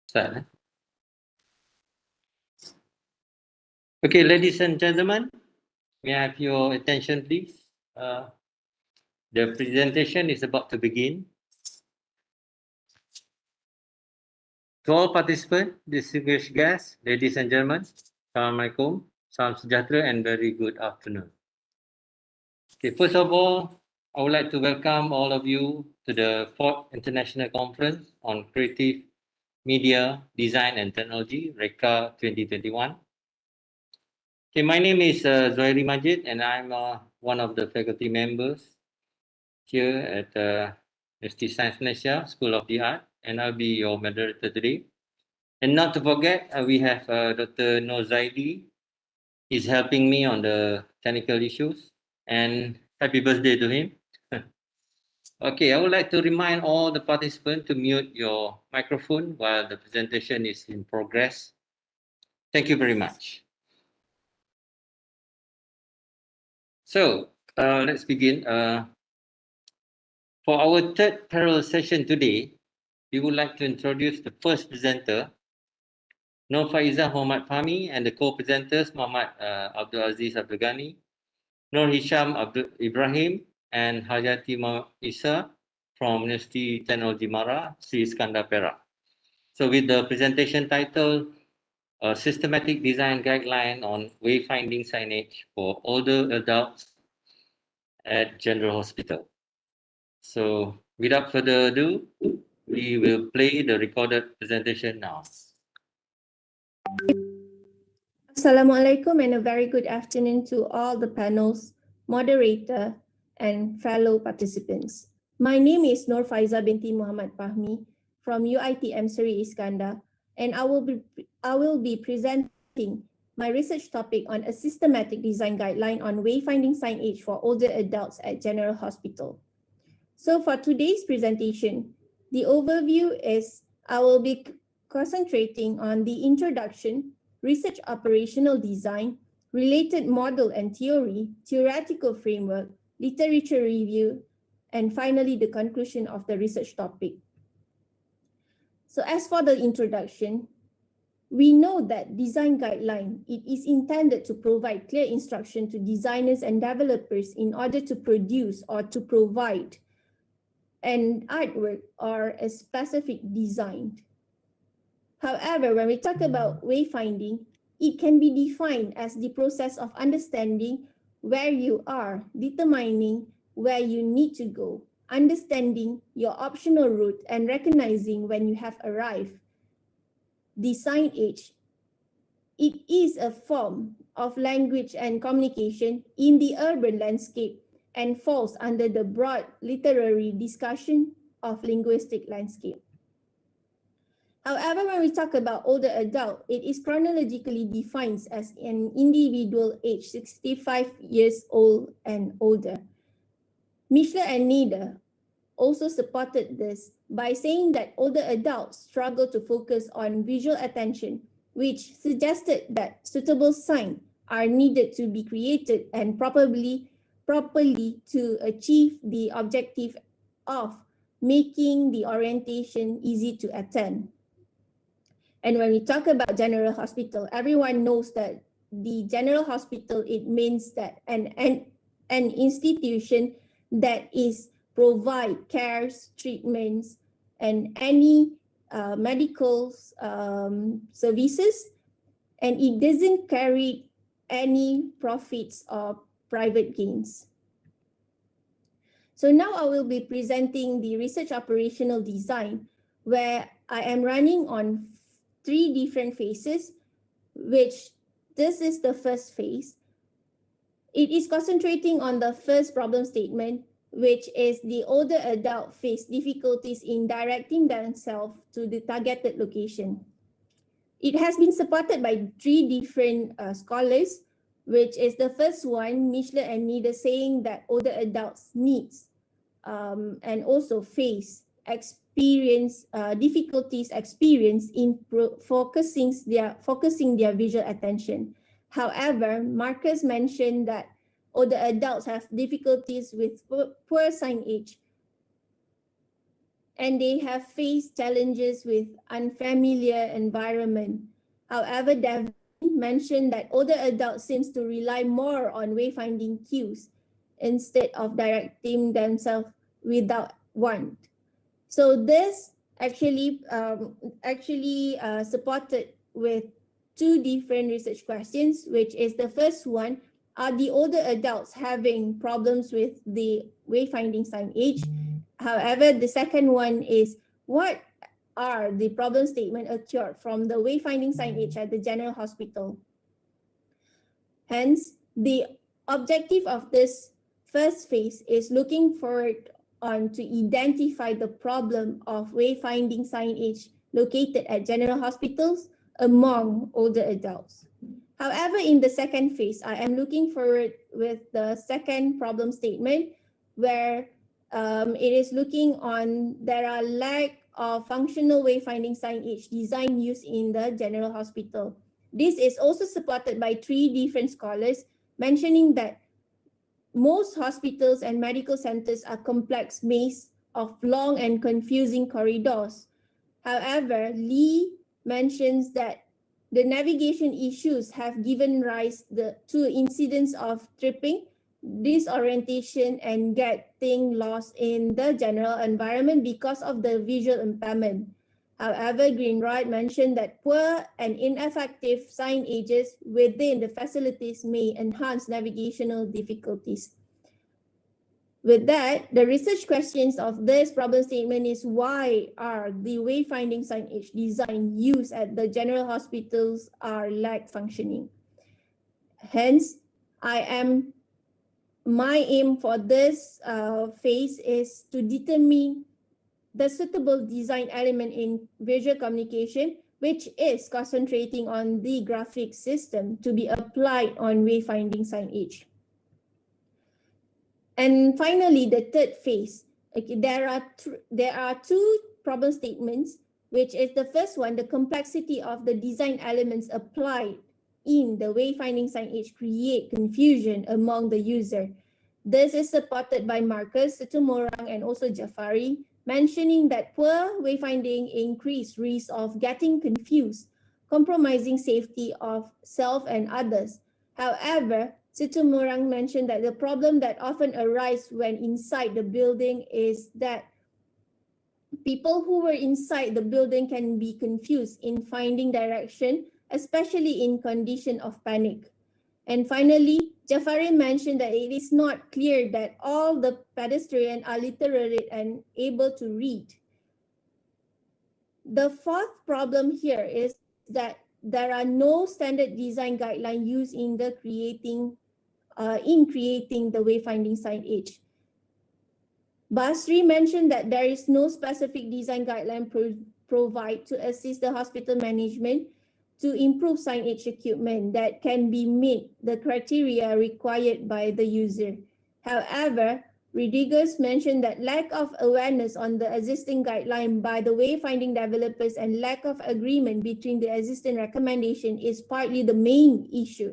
Start. Okay, ladies and gentlemen, may I have your attention, please? The presentation is about to begin. To all participants, distinguished guests, ladies and gentlemen, Assalamualaikum, Salam Sejahtera, and very good afternoon. Okay, first of all, I would like to welcome all of you to the 4th International Conference on Creative Media, Design and Technology, REKA 2021. Okay, my name is Zohairi Majid, and I'm one of the faculty members here at University Science Malaysia School of the Art, and I'll be your moderator today. And not to forget, we have Dr. Noor Zaidi. He's helping me on the technical issues, and happy birthday to him. Okay, I would like to remind all the participants to mute your microphone while the presentation is in progress. Thank you very much. So let's begin. For our third parallel session today, we would like to introduce the first presenter, Nur Faizah Muhammad Fahmi, and the co-presenters, Muhammad Abdul Aziz Abdul Ghani, Nur Hisham Abdul Ibrahim, and Hajati Isa from University Technology Mara, Sri Iskandar Perak. So with the presentation title, a systematic design guideline on wayfinding signage for older adults at General Hospital. So without further ado, we will play the recorded presentation now. Assalamualaikum and a very good afternoon to all the panels, moderator, and fellow participants. My name is Nur Faizah binti Muhammad Fahmi from UiTM Sri Iskandar, and I will be presenting my research topic on a systematic design guideline on wayfinding signage for older adults at General Hospital. So for today's presentation, the overview is I will be concentrating on the introduction, research operational design, related model and theory, theoretical framework, literature review, and finally the conclusion of the research topic. So as for the introduction, we know that design guideline, it is intended to provide clear instruction to designers and developers in order to produce or to provide an artwork or a specific design. However, when we talk about wayfinding, it can be defined as the process of understanding where you are, determining where you need to go, understanding your optional route, and recognizing when you have arrived. The signage, it is a form of language and communication in the urban landscape and falls under the broad literary discussion of linguistic landscape. However, when we talk about older adult, it is chronologically defined as an individual aged 65 years old and older. Mishler and Nieder also supported this by saying that older adults struggle to focus on visual attention, which suggested that suitable signs are needed to be created and properly to achieve the objective of making the orientation easy to attend. And when we talk about General Hospital, everyone knows that the General Hospital, it means that an institution that is provide cares, treatments, and any medical services, and it doesn't carry any profits or private gains. So now I will be presenting the research operational design, where I am running on 3 different phases, which this is the first phase. It is concentrating on the first problem statement, which is the older adult face difficulties in directing themselves to the targeted location. It has been supported by 3 different scholars, which is the first one, Mishler and Nieder, saying that older adults needs and also face difficulties experience in focusing their visual attention. However, Marcus mentioned that older adults have difficulties with poor signage and they have faced challenges with unfamiliar environment. However, Devin mentioned that older adults seems to rely more on wayfinding cues instead of directing themselves without want. So this actually supported with two different research questions, which is the first one, are the older adults having problems with the wayfinding signage? However, the second one is, what are the problem statement occurred from the wayfinding signage at the general hospital? Hence, the objective of this first phase is looking forward on to identify the problem of wayfinding signage located at general hospitals among older adults. However, in the second phase, I am looking forward with the second problem statement where it is looking on there are lack of functional wayfinding signage design used in the general hospital. This is also supported by three different scholars mentioning that most hospitals and medical centers are complex maze of long and confusing corridors. However, Lee mentions that the navigation issues have given rise to incidents of tripping, disorientation, and getting lost in the general environment because of the visual impairment. However, Greenrod mentioned that poor and ineffective signages within the facilities may enhance navigational difficulties. With that, the research questions of this problem statement is, why are the wayfinding signage design used at the general hospitals are lack functioning? Hence, my aim for this phase is to determine the suitable design element in visual communication, which is concentrating on the graphic system to be applied on wayfinding signage. And finally, the third phase, okay, there are two problem statements, which is the first one, the complexity of the design elements applied in the wayfinding signage create confusion among the user. This is supported by Marcus, Situmorang, and also Jafari, mentioning that poor wayfinding increase risk of getting confused, compromising safety of self and others. However, Situmorang mentioned that the problem that often arises when inside the building is that people who were inside the building can be confused in finding direction, especially in condition of panic. And finally, Jafari mentioned that it is not clear that all the pedestrians are literate and able to read. The fourth problem here is that there are no standard design guidelines used in the creating the wayfinding signage. Basri mentioned that there is no specific design guideline provide to assist the hospital management to improve signage equipment that can be meet the criteria required by the user. However, Rodriguez mentioned that lack of awareness on the existing guideline by the wayfinding developers and lack of agreement between the existing recommendation is partly the main issue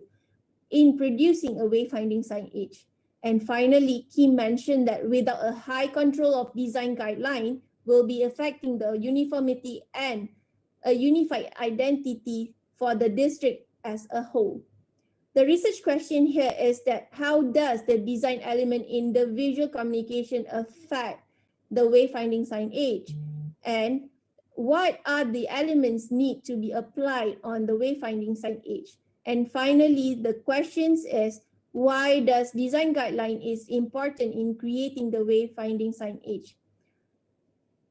in producing a wayfinding signage. And finally, Kim mentioned that without a high control of design guideline will be affecting the uniformity and a unified identity for the district as a whole. The research question here is that how does the design element in the visual communication affect the wayfinding signage? And what are the elements need to be applied on the wayfinding signage? And finally, the questions is, why does design guideline is important in creating the wayfinding signage?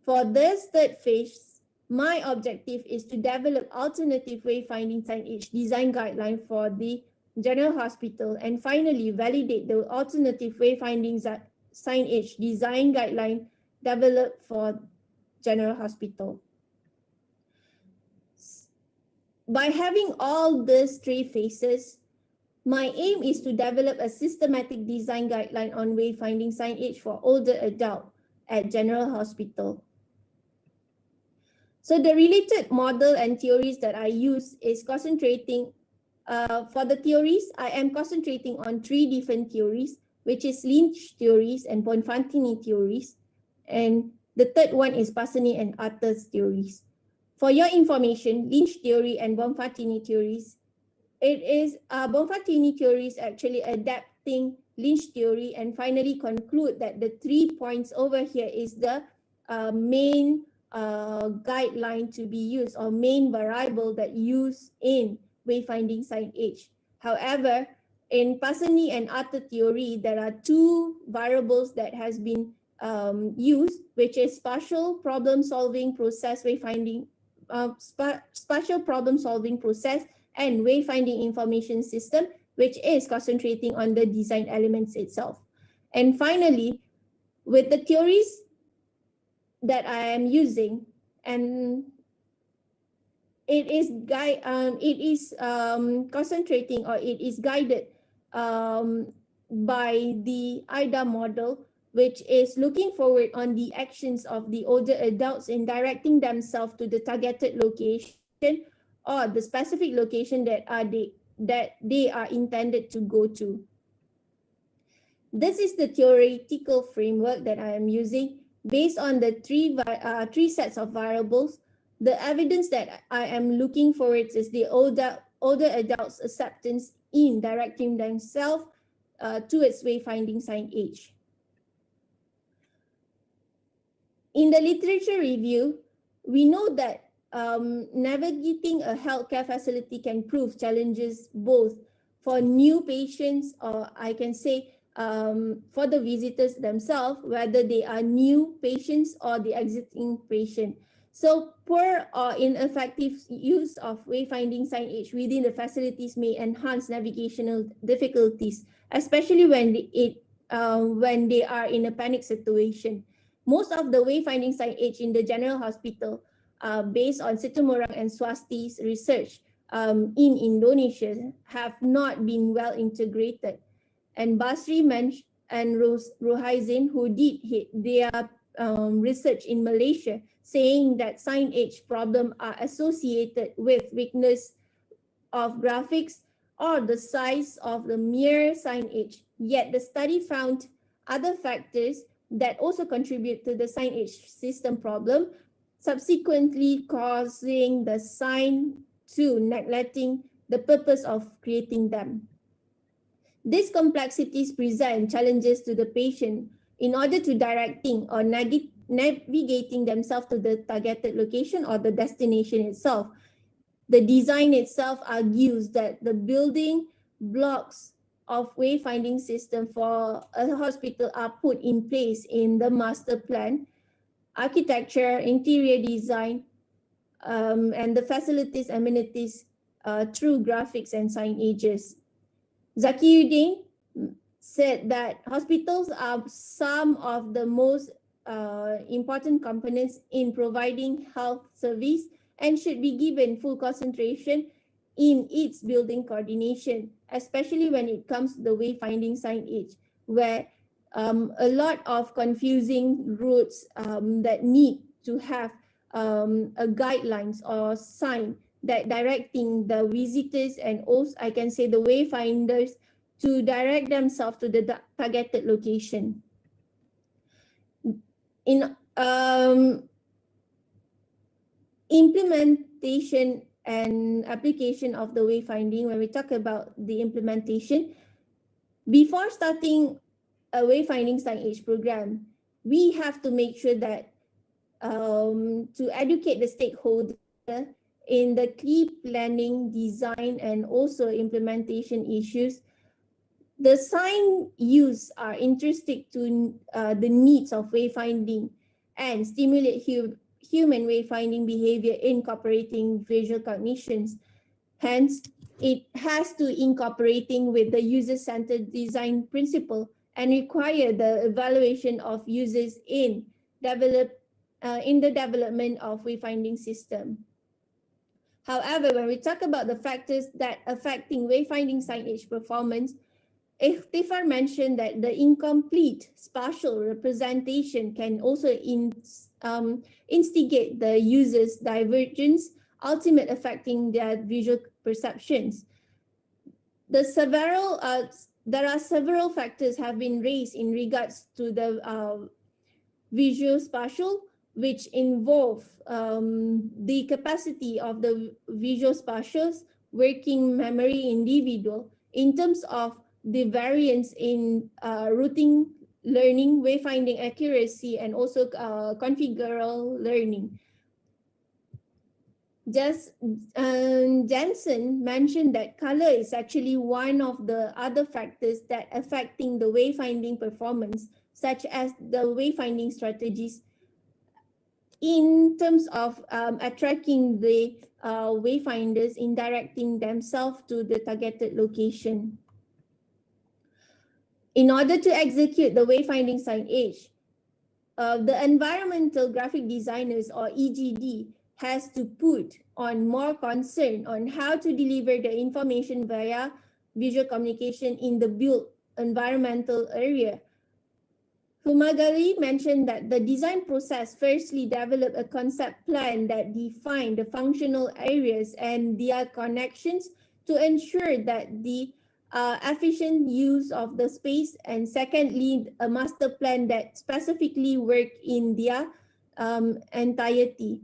For this third phase, my objective is to develop alternative wayfinding signage design guideline for the general hospital, and finally validate the alternative wayfinding signage design guideline developed for general hospital. By having all these three phases, my aim is to develop a systematic design guideline on wayfinding signage for older adult at general hospital. So the related model and theories that I use is concentrating, for the theories, I am concentrating on three different theories, which is Lynch theories and Bonfantini theories. And The third one is Parsoni and Arthur's theories. For your information, Lynch theory and Bonfatini theories, Bonfatini theories actually adapting Lynch theory and finally conclude that the 3 points over here is the main guideline to be used, or main variable that used in wayfinding sign age. However, in Parsoni and Arthur theory, there are 2 variables that has been used, which is spatial problem solving process wayfinding, spatial problem solving process and wayfinding information system, which is concentrating on the design elements itself. And finally, with the theories that I am using, and it is concentrating, or it is guided by the IDA model, which is looking forward on the actions of the older adults in directing themselves to the targeted location or the specific location that they are intended to go to. This is the theoretical framework that I am using based on the three sets of variables. The evidence that I am looking for it is the older adults' acceptance in directing themselves towards wayfinding sign age. In the literature review, we know that navigating a healthcare facility can prove challenges both for new patients, or I can say for the visitors themselves, whether they are new patients or the existing patient. So poor or ineffective use of wayfinding signage within the facilities may enhance navigational difficulties, especially when they are in a panic situation. Most of the wayfinding signage in the general hospital, based on Situmorang and Swasti's research in Indonesia, have not been well integrated. And Basri and Ruhaizin, who did their research in Malaysia, saying that signage problems are associated with weakness of graphics or the size of the mere signage. Yet the study found other factors that also contribute to the signage system problem, subsequently causing the sign to neglecting the purpose of creating them. These complexities present challenges to the patient in order to directing or navigating themselves to the targeted location or the destination itself. The design itself argues that the building blocks of wayfinding system for a hospital are put in place in the master plan, architecture, interior design, and the facilities amenities through graphics and signages. Zakiuddin said that hospitals are some of the most important components in providing health service and should be given full concentration in its building coordination, especially when it comes to the wayfinding signage, where a lot of confusing routes that need to have a guidelines or sign that directing the visitors and also I can say the wayfinders to direct themselves to the targeted location. In implementation and application of the wayfinding, when we talk about the implementation, before starting a wayfinding signage program, we have to make sure that to educate the stakeholder in the key planning, design, and also implementation issues. The sign use are intrinsic to the needs of wayfinding and stimulate human wayfinding behavior incorporating visual cognitions. Hence, it has to incorporating with the user-centered design principle and require the evaluation of users in the development of wayfinding system. However, when we talk about the factors that affecting wayfinding signage performance, Iftikhar mentioned that the incomplete spatial representation can also instigate the user's divergence, ultimately affecting their visual perceptions. There are several factors have been raised in regards to the visuospatial, which involve the capacity of the visuospatial's working memory individual in terms of the variance in routing learning, wayfinding accuracy, and also configural learning. Jensen mentioned that color is actually one of the other factors that affecting the wayfinding performance, such as the wayfinding strategies in terms of attracting the wayfinders in directing themselves to the targeted location. In order to execute the wayfinding signage, the environmental graphic designers, or EGD, has to put on more concern on how to deliver the information via visual communication in the built environmental area. Fumagalli mentioned that the design process firstly developed a concept plan that defined the functional areas and their connections to ensure that the efficient use of the space, and secondly, a master plan that specifically worked in their entirety.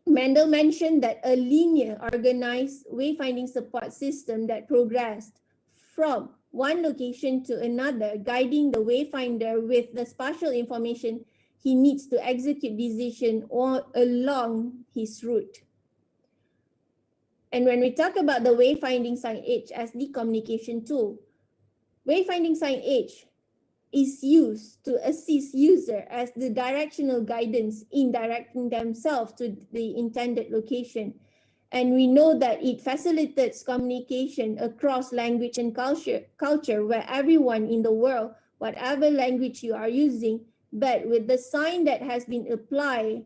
Mendel mentioned that a linear organized wayfinding support system that progressed from one location to another, guiding the wayfinder with the spatial information he needs to execute decision along his route. And when we talk about the wayfinding signage as the communication tool, wayfinding signage is used to assist user as the directional guidance in directing themselves to the intended location. And we know that it facilitates communication across language and culture where everyone in the world, whatever language you are using, but with the sign that has been applied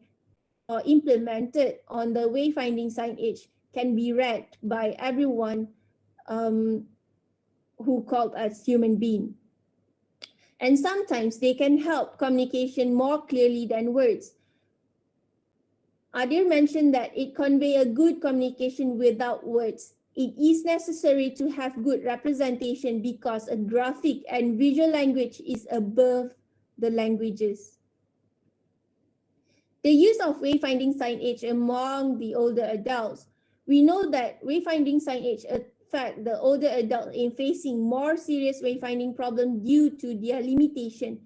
or implemented on the wayfinding signage can be read by everyone who called as human being. And sometimes they can help communication more clearly than words. Adir mentioned that it conveys a good communication without words. It is necessary to have good representation because a graphic and visual language is above the languages. The use of wayfinding signage among the older adults. We know that wayfinding signage affect the older adult in facing more serious wayfinding problems due to their limitation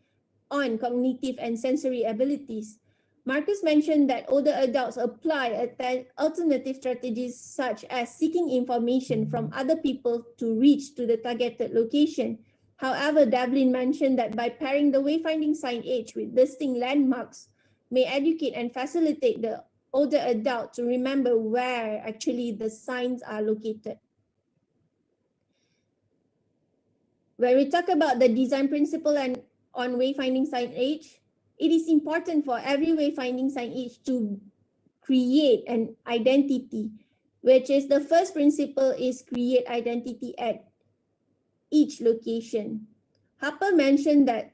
on cognitive and sensory abilities. Marcus mentioned that older adults apply alternative strategies such as seeking information from other people to reach to the targeted location. However, Devlin mentioned that by pairing the wayfinding signage with distinct landmarks may educate and facilitate the older adult to remember where actually the signs are located. When we talk about the design principle and on wayfinding signage, it is important for every wayfinding signage to create an identity, which is the first principle is create identity at each location. Harper mentioned that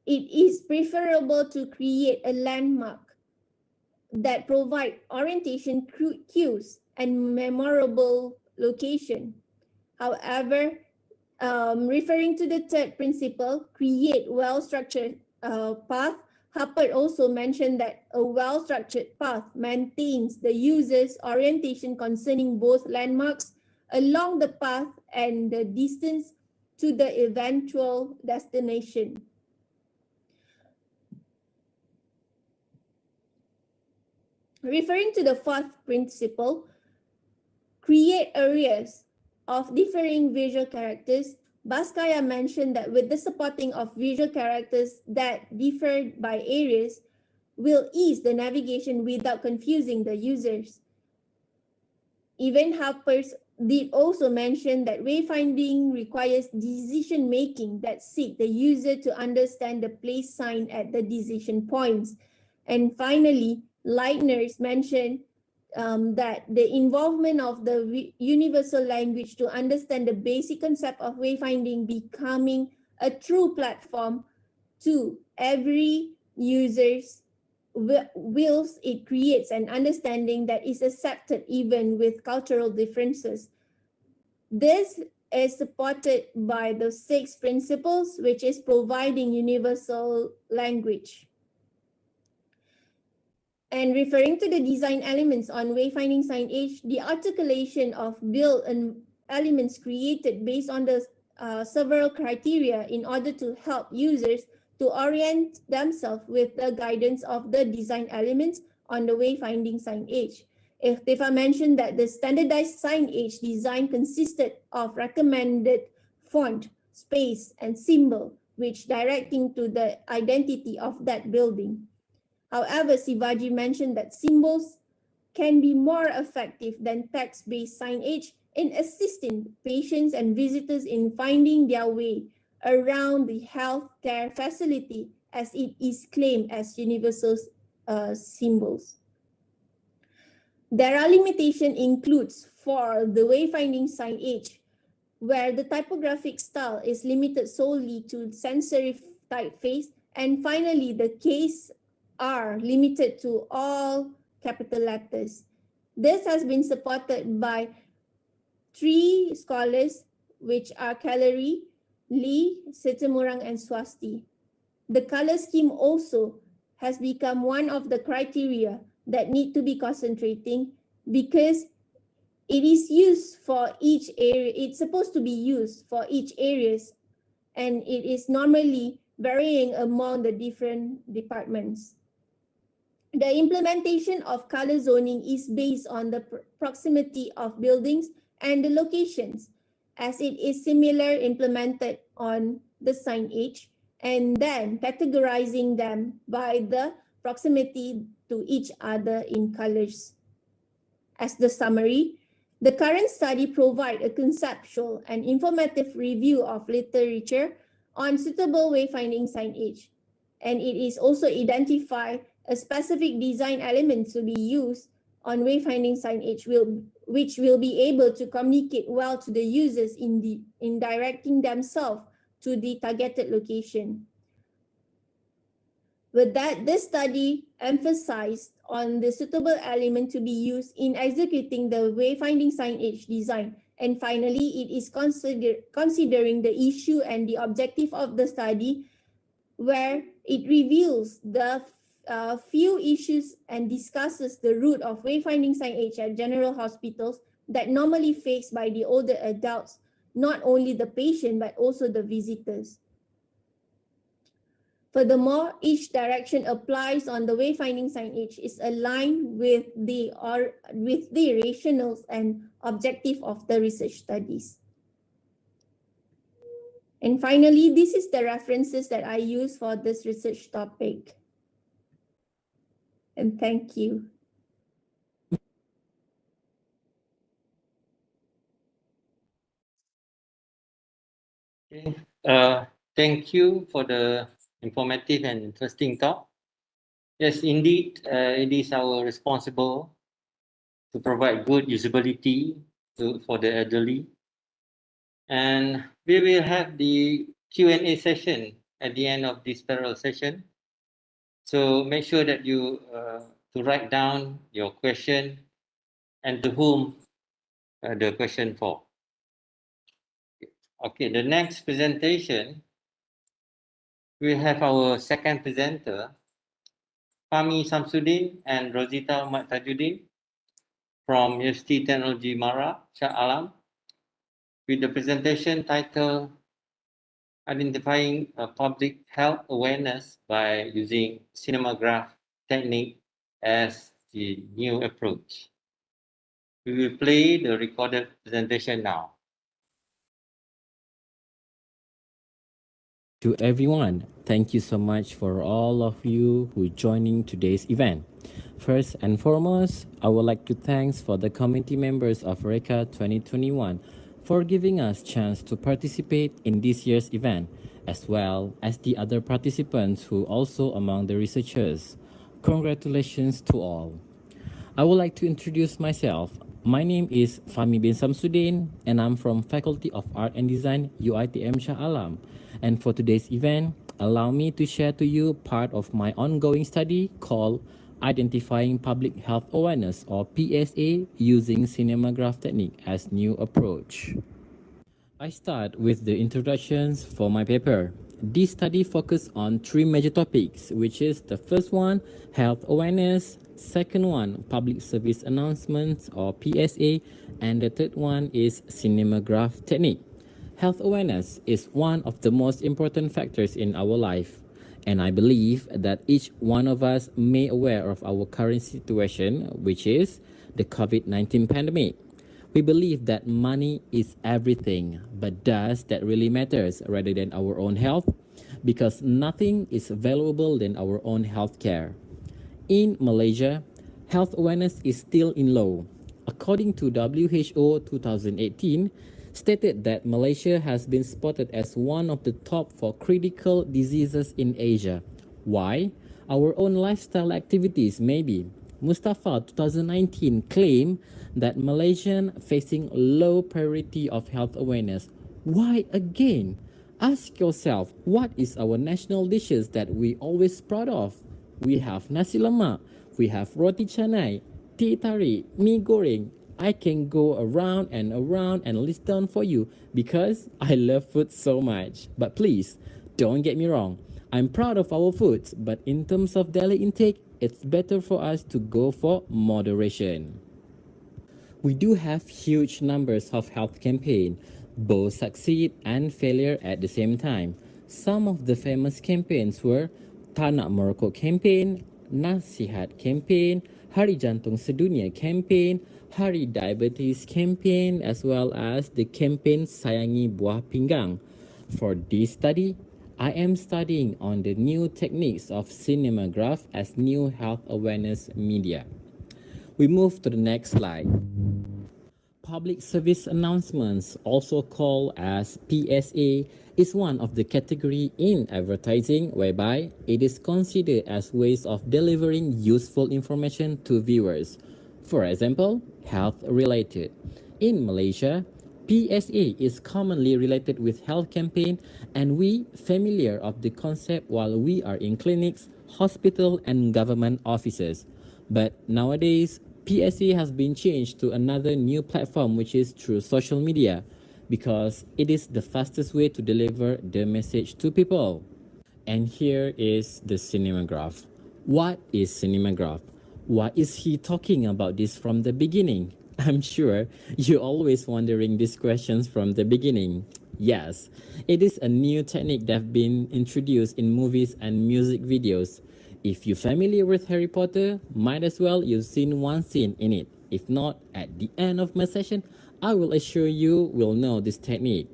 it is preferable to create a landmark that provide orientation cues and memorable location. However, referring to the third principle, create well-structured path, Harper also mentioned that a well-structured path maintains the user's orientation concerning both landmarks along the path and the distance to the eventual destination. Referring to the fourth principle, create areas of differing visual characters, Baskaya mentioned that with the supporting of visual characters that differ by areas will ease the navigation without confusing the users. Even Harper did also mention that wayfinding requires decision-making that seek the user to understand the place sign at the decision points. And finally, Leitner's mentioned that the involvement of the universal language to understand the basic concept of wayfinding becoming a true platform to every user's wills, it creates an understanding that is accepted even with cultural differences. This is supported by the 6 principles, which is providing universal language. And referring to the design elements on wayfinding signage, the articulation of built and elements created based on the several criteria in order to help users to orient themselves with the guidance of the design elements on the wayfinding signage. If I mentioned that the standardized signage design consisted of recommended font, space, and symbol, which directing to the identity of that building. However, Sivaji mentioned that symbols can be more effective than text-based signage in assisting patients and visitors in finding their way around the healthcare facility, as it is claimed as universal symbols. There are limitations includes for the wayfinding signage, where the typographic style is limited solely to sans serif typeface, and finally the case are limited to all capital letters. This has been supported by 3 scholars, which are Callery, Lee, Sitemurang, and Swasti. The color scheme also has become one of the criteria that need to be concentrating, because it is used for each area. It's supposed to be used for each areas, and it is normally varying among the different departments. The implementation of color zoning is based on the proximity of buildings and the locations, as it is similar implemented on the signage, and then categorizing them by the proximity to each other in colors. As the summary, the current study provides a conceptual and informative review of literature on suitable wayfinding signage, and it is also identified a specific design element to be used on wayfinding signage which will be able to communicate well to the users in directing themselves to the targeted location. With that, this study emphasized on the suitable element to be used in executing the wayfinding signage design. And finally, it is considering the issue and the objective of the study, where it reveals the few issues and discusses the route of wayfinding signage at general hospitals that normally faced by the older adults, not only the patient but also the visitors. Furthermore, each direction applies on the wayfinding signage is aligned with the rationales and objective of the research studies. And finally, this is the references that I use for this research topic. And thank you. Okay. Thank you for the informative and interesting talk. Yes, indeed, it is our responsible to provide good usability for the elderly. And we will have the Q&A session at the end of this parallel session. So make sure that you to write down your question and to whom the question for. Okay, the next presentation, we have our second presenter, Fahmi Samsudin and Rosita Tajuddin from University Technology Mara, Shah Alam, with the presentation titled Identifying Public Health Awareness by Using Cinemagraph Technique as the New Approach. We will play the recorded presentation now. To everyone, thank you so much for all of you who joining today's event. First and foremost, I would like to thank for the committee members of REKA 2021 for giving us chance to participate in this year's event, as well as the other participants who also among the researchers. Congratulations to all. I would like to introduce myself. My name is Fahmi bin Samsudin, and I'm from Faculty of Art and Design, UiTM Shah Alam. And for today's event, allow me to share to you part of my ongoing study called Identifying Public Health Awareness, or PSA, using Cinemagraph Technique as New Approach. I start with the introductions for my paper. This study focused on three major topics, which is the first one, health awareness, second one, public service announcements or PSA, and the third one is Cinemagraph Technique. Health awareness is one of the most important factors in our life, and I believe that each one of us may aware of our current situation, which is the COVID-19 pandemic. We believe that money is everything, but does that really matters rather than our own health? Because nothing is valuable than our own health care. In Malaysia, health awareness is still in low. According to WHO 2018, stated that Malaysia has been spotted as one of the top 4 critical diseases in Asia. Why? Our own lifestyle activities maybe. Mustafa 2019 claimed that Malaysian facing low priority of health awareness. Why again? Ask yourself, what is our national dishes that we always proud of? We have nasi lemak, we have roti canai, teh tarik, mee goreng. I can go around and list down for you because I love food so much. But please, don't get me wrong. I'm proud of our foods, but in terms of daily intake, it's better for us to go for moderation. We do have huge numbers of health campaigns, both succeed and failure at the same time. Some of the famous campaigns were Tak Nak Merokok campaign, Nasihat campaign, Hari Jantung Sedunia campaign, Hari Diabetes campaign, as well as the campaign Sayangi Buah Pinggang. For this study, I am studying on the new techniques of Cinemagraph as new health awareness media. We move to the next slide. Public service announcements, also called as PSA, is one of the category in advertising whereby it is considered as ways of delivering useful information to viewers. For example, health related. In Malaysia, PSA is commonly related with health campaign, and we familiar of the concept while we are in clinics, hospital and government offices. But nowadays, PSA has been changed to another new platform, which is through social media, because it is the fastest way to deliver the message to people. And here is the Cinemagraph. What is Cinemagraph? Why is he talking about this from the beginning? I'm sure you're always wondering these questions from the beginning. Yes, it is a new technique that have been introduced in movies and music videos. If you're familiar with Harry Potter, might as well you've seen one scene in it. If not, at the end of my session, I will assure you will know this technique.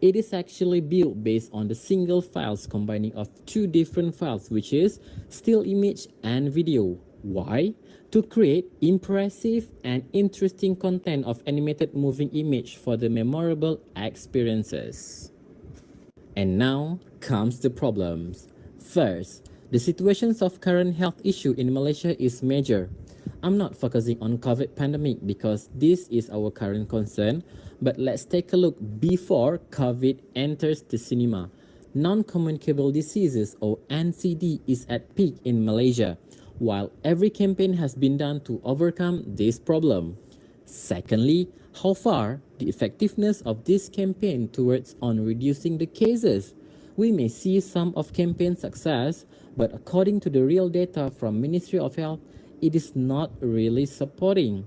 It is actually built based on the single files combining of two different files, which is still image and video. Why? To create impressive and interesting content of animated moving image for the memorable experiences. And now comes the problems. First, the situations of current health issue in Malaysia is major. I'm not focusing on COVID pandemic because this is our current concern, but let's take a look before COVID enters the cinema. Non-communicable diseases or NCD is at peak in Malaysia, while every campaign has been done to overcome this problem. Secondly, how far the effectiveness of this campaign towards on reducing the cases. We may see some of campaign success, but according to the real data from Ministry of Health, it is not really supporting.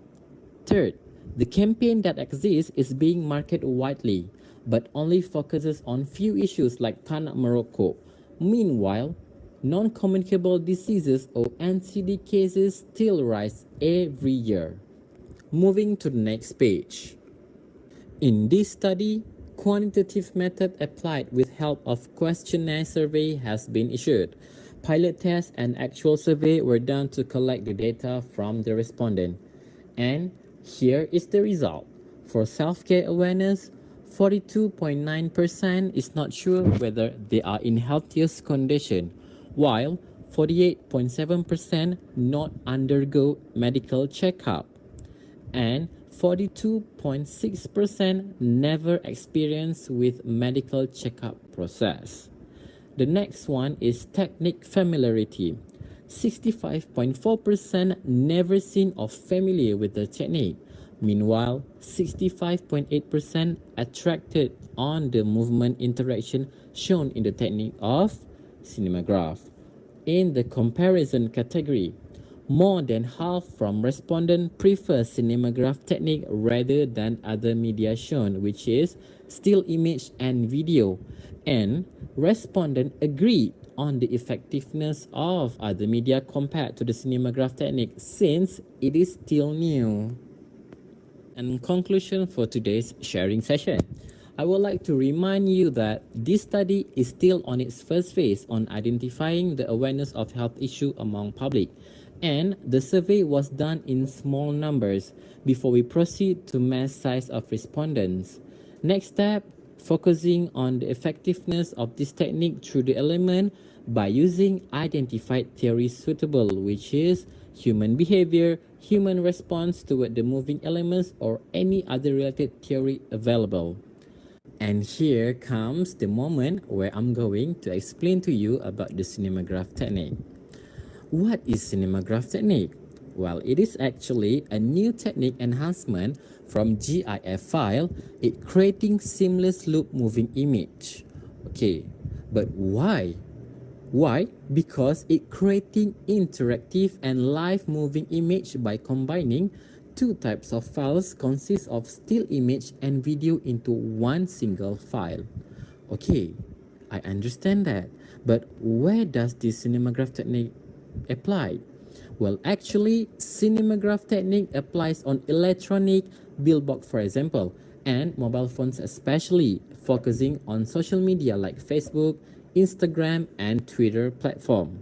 Third, the campaign that exists is being marketed widely, but only focuses on few issues like Tak Nak Merokok. Meanwhile, non-communicable diseases or NCD cases still rise every year. Moving to the next page. In this study, quantitative method applied with help of questionnaire survey has been issued. Pilot tests and actual survey were done to collect the data from the respondent. And here is the result. For self-care awareness, 42.9% is not sure whether they are in healthiest condition, while 48.7% not undergo medical checkup, and 42.6% never experience with medical checkup process. The next one is technique familiarity. 65.4% never seen or familiar with the technique, Meanwhile, 65.8% attracted on the movement interaction shown in the technique of cinemagraph. In the comparison category, more than half from respondents prefer cinemagraph technique rather than other media shown, which is still image and video. And respondents agreed on the effectiveness of other media compared to the cinemagraph technique since it is still new. And conclusion for today's sharing session. I would like to remind you that this study is still on its first phase on identifying the awareness of health issue among public, and the survey was done in small numbers before we proceed to mass size of respondents. Next step, focusing on the effectiveness of this technique through the element by using identified theories suitable, which is human behavior, human response toward the moving elements, or any other related theory available. And here comes the moment where I'm going to explain to you about the cinemagraph technique. What is cinemagraph technique? Well, it is actually a new technique enhancement from GIF file, it creating seamless loop moving image. Okay, but why? Why? Because it creating interactive and live moving image by combining two types of files consist of still image and video into one single file. Okay, I understand that, but where does this cinemagraph technique apply? Well, actually, cinemagraph technique applies on electronic billboard, for example, and mobile phones especially, focusing on social media like Facebook, Instagram, and Twitter platform.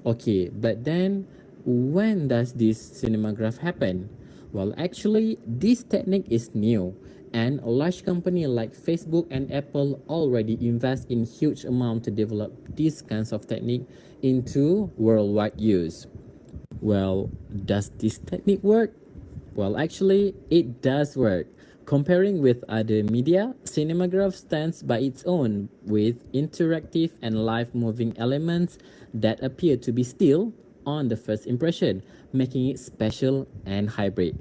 Okay, but then when does this cinemagraph happen? Well, actually, this technique is new, and a large company like Facebook and Apple already invest in huge amount to develop these kinds of technique into worldwide use. Well, does this technique work? Well, actually, it does work. Comparing with other media, Cinemagraph stands by its own with interactive and live moving elements that appear to be still on the first impression, making it special and hybrid.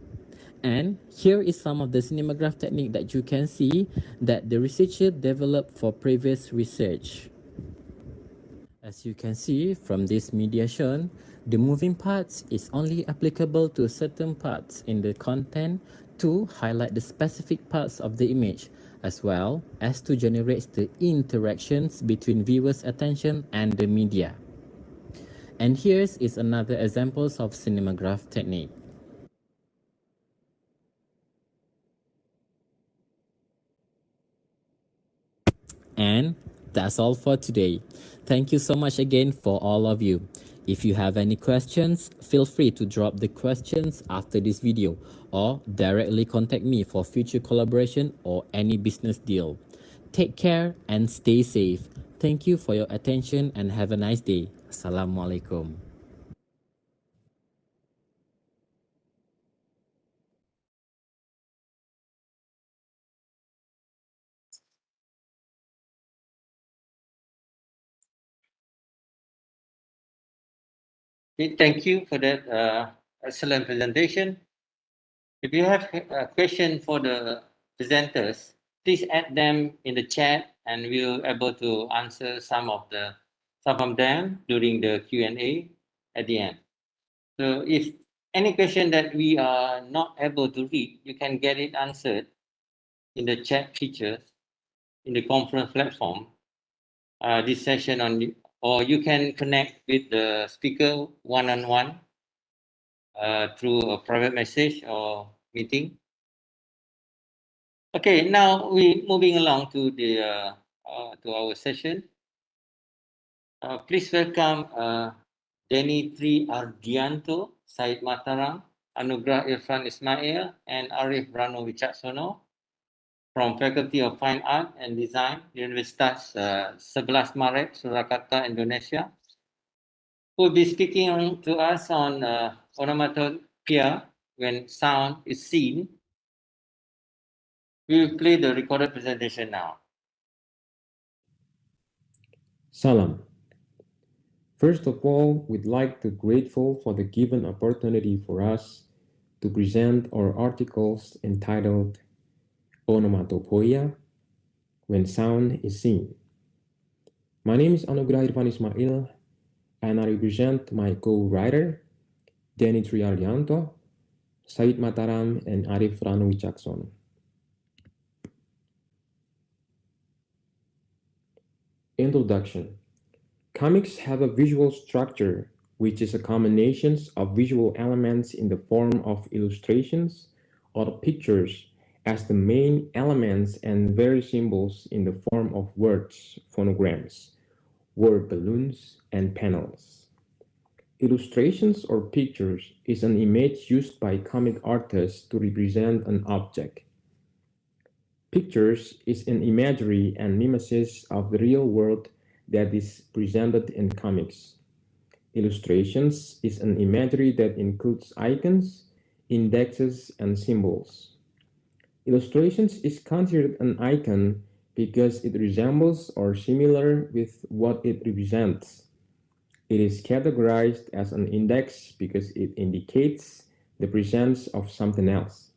And here is some of the cinemagraph technique that you can see that the researcher developed for previous research. As you can see from this media shown, the moving parts is only applicable to certain parts in the content to highlight the specific parts of the image, as well as to generate the interactions between viewers' attention and the media. And here's is another examples of cinemagraph technique. And that's all for today. Thank you so much again for all of you. If you have any questions, feel free to drop the questions after this video or directly contact me for future collaboration or any business deal. Take care and stay safe. Thank you for your attention and have a nice day. Assalamualaikum. Okay, thank you for that excellent presentation. If you have a question for the presenters, please add them in the chat, and we'll able to answer some of them during the Q&A at the end. So if any question that we are not able to read, you can get it answered in the chat features in the conference platform. This session or you can connect with the speaker one-on-one through a private message or meeting. Okay, now we moving along to to our session. Please welcome Denny Tri Ardianto, Said Matarang, Anugrah Irfan Ismail, and Arif Rano Wicaksono from Faculty of Fine Art and Design, Universitas 11 Maret, Surakarta, Indonesia, who will be speaking to us on onomatopoeia when sound is seen. We will play the recorded presentation now. Salam. First of all, we'd like to grateful for the given opportunity for us to present our articles entitled Onomatopoeia When Sound is Seen. My name is Anugrah Irfan Ismail, and I represent my co-writer, Denny Triardianto, Said Mataram, and Arif Ranu Wicaksono. Introduction. Comics have a visual structure, which is a combination of visual elements in the form of illustrations or pictures as the main elements and various symbols in the form of words, phonograms, word balloons, and panels. Illustrations or pictures is an image used by comic artists to represent an object. Pictures is an imagery and mimesis of the real world that is presented in comics. Illustrations is an imagery that includes icons, indexes, and symbols. Illustrations is considered an icon because it resembles or similar with what it represents. It is categorized as an index because it indicates the presence of something else.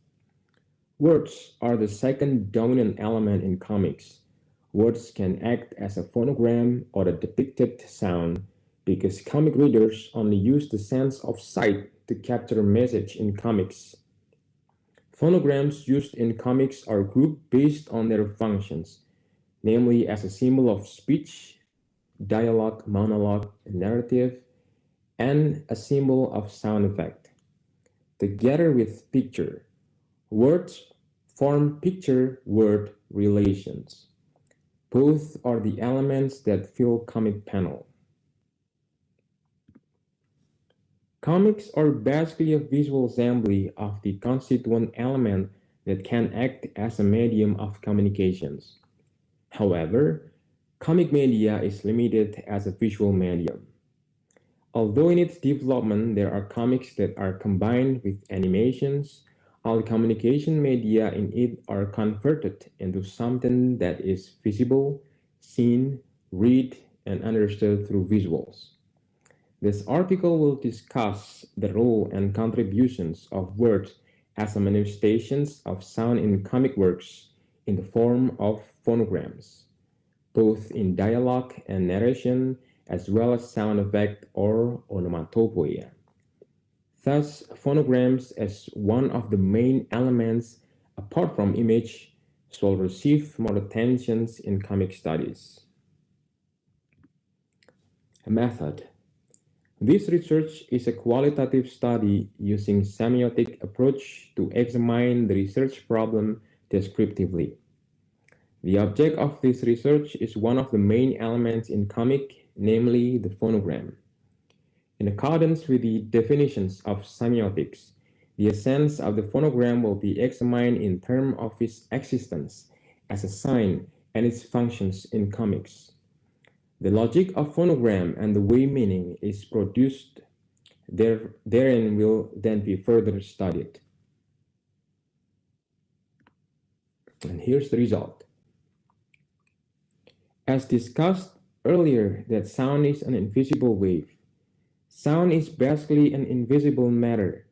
Words are the second dominant element in comics. Words can act as a phonogram or a depicted sound because comic readers only use the sense of sight to capture a message in comics. Phonograms used in comics are grouped based on their functions, namely as a symbol of speech, dialogue, monologue, narrative, and a symbol of sound effect. Together with picture, words form picture-word relations. Both are the elements that fill comic panel. Comics are basically a visual assembly of the constituent element that can act as a medium of communications. However, comic media is limited as a visual medium. Although in its development there are comics that are combined with animations, all communication media in it are converted into something that is visible, seen, read, and understood through visuals. This article will discuss the role and contributions of words as a manifestations of sound in comic works in the form of phonograms, both in dialogue and narration, as well as sound effect or onomatopoeia. Thus, phonograms as one of the main elements apart from image shall receive more attention in comic studies. A method. This research is a qualitative study using semiotic approach to examine the research problem descriptively. The object of this research is one of the main elements in comic, namely the phonogram. In accordance with the definitions of semiotics, the essence of the phonogram will be examined in terms of its existence as a sign and its functions in comics. The logic of phonogram and the way meaning is produced therein will then be further studied. And here's the result. As discussed earlier, that sound is an invisible wave. Sound is basically an invisible matter,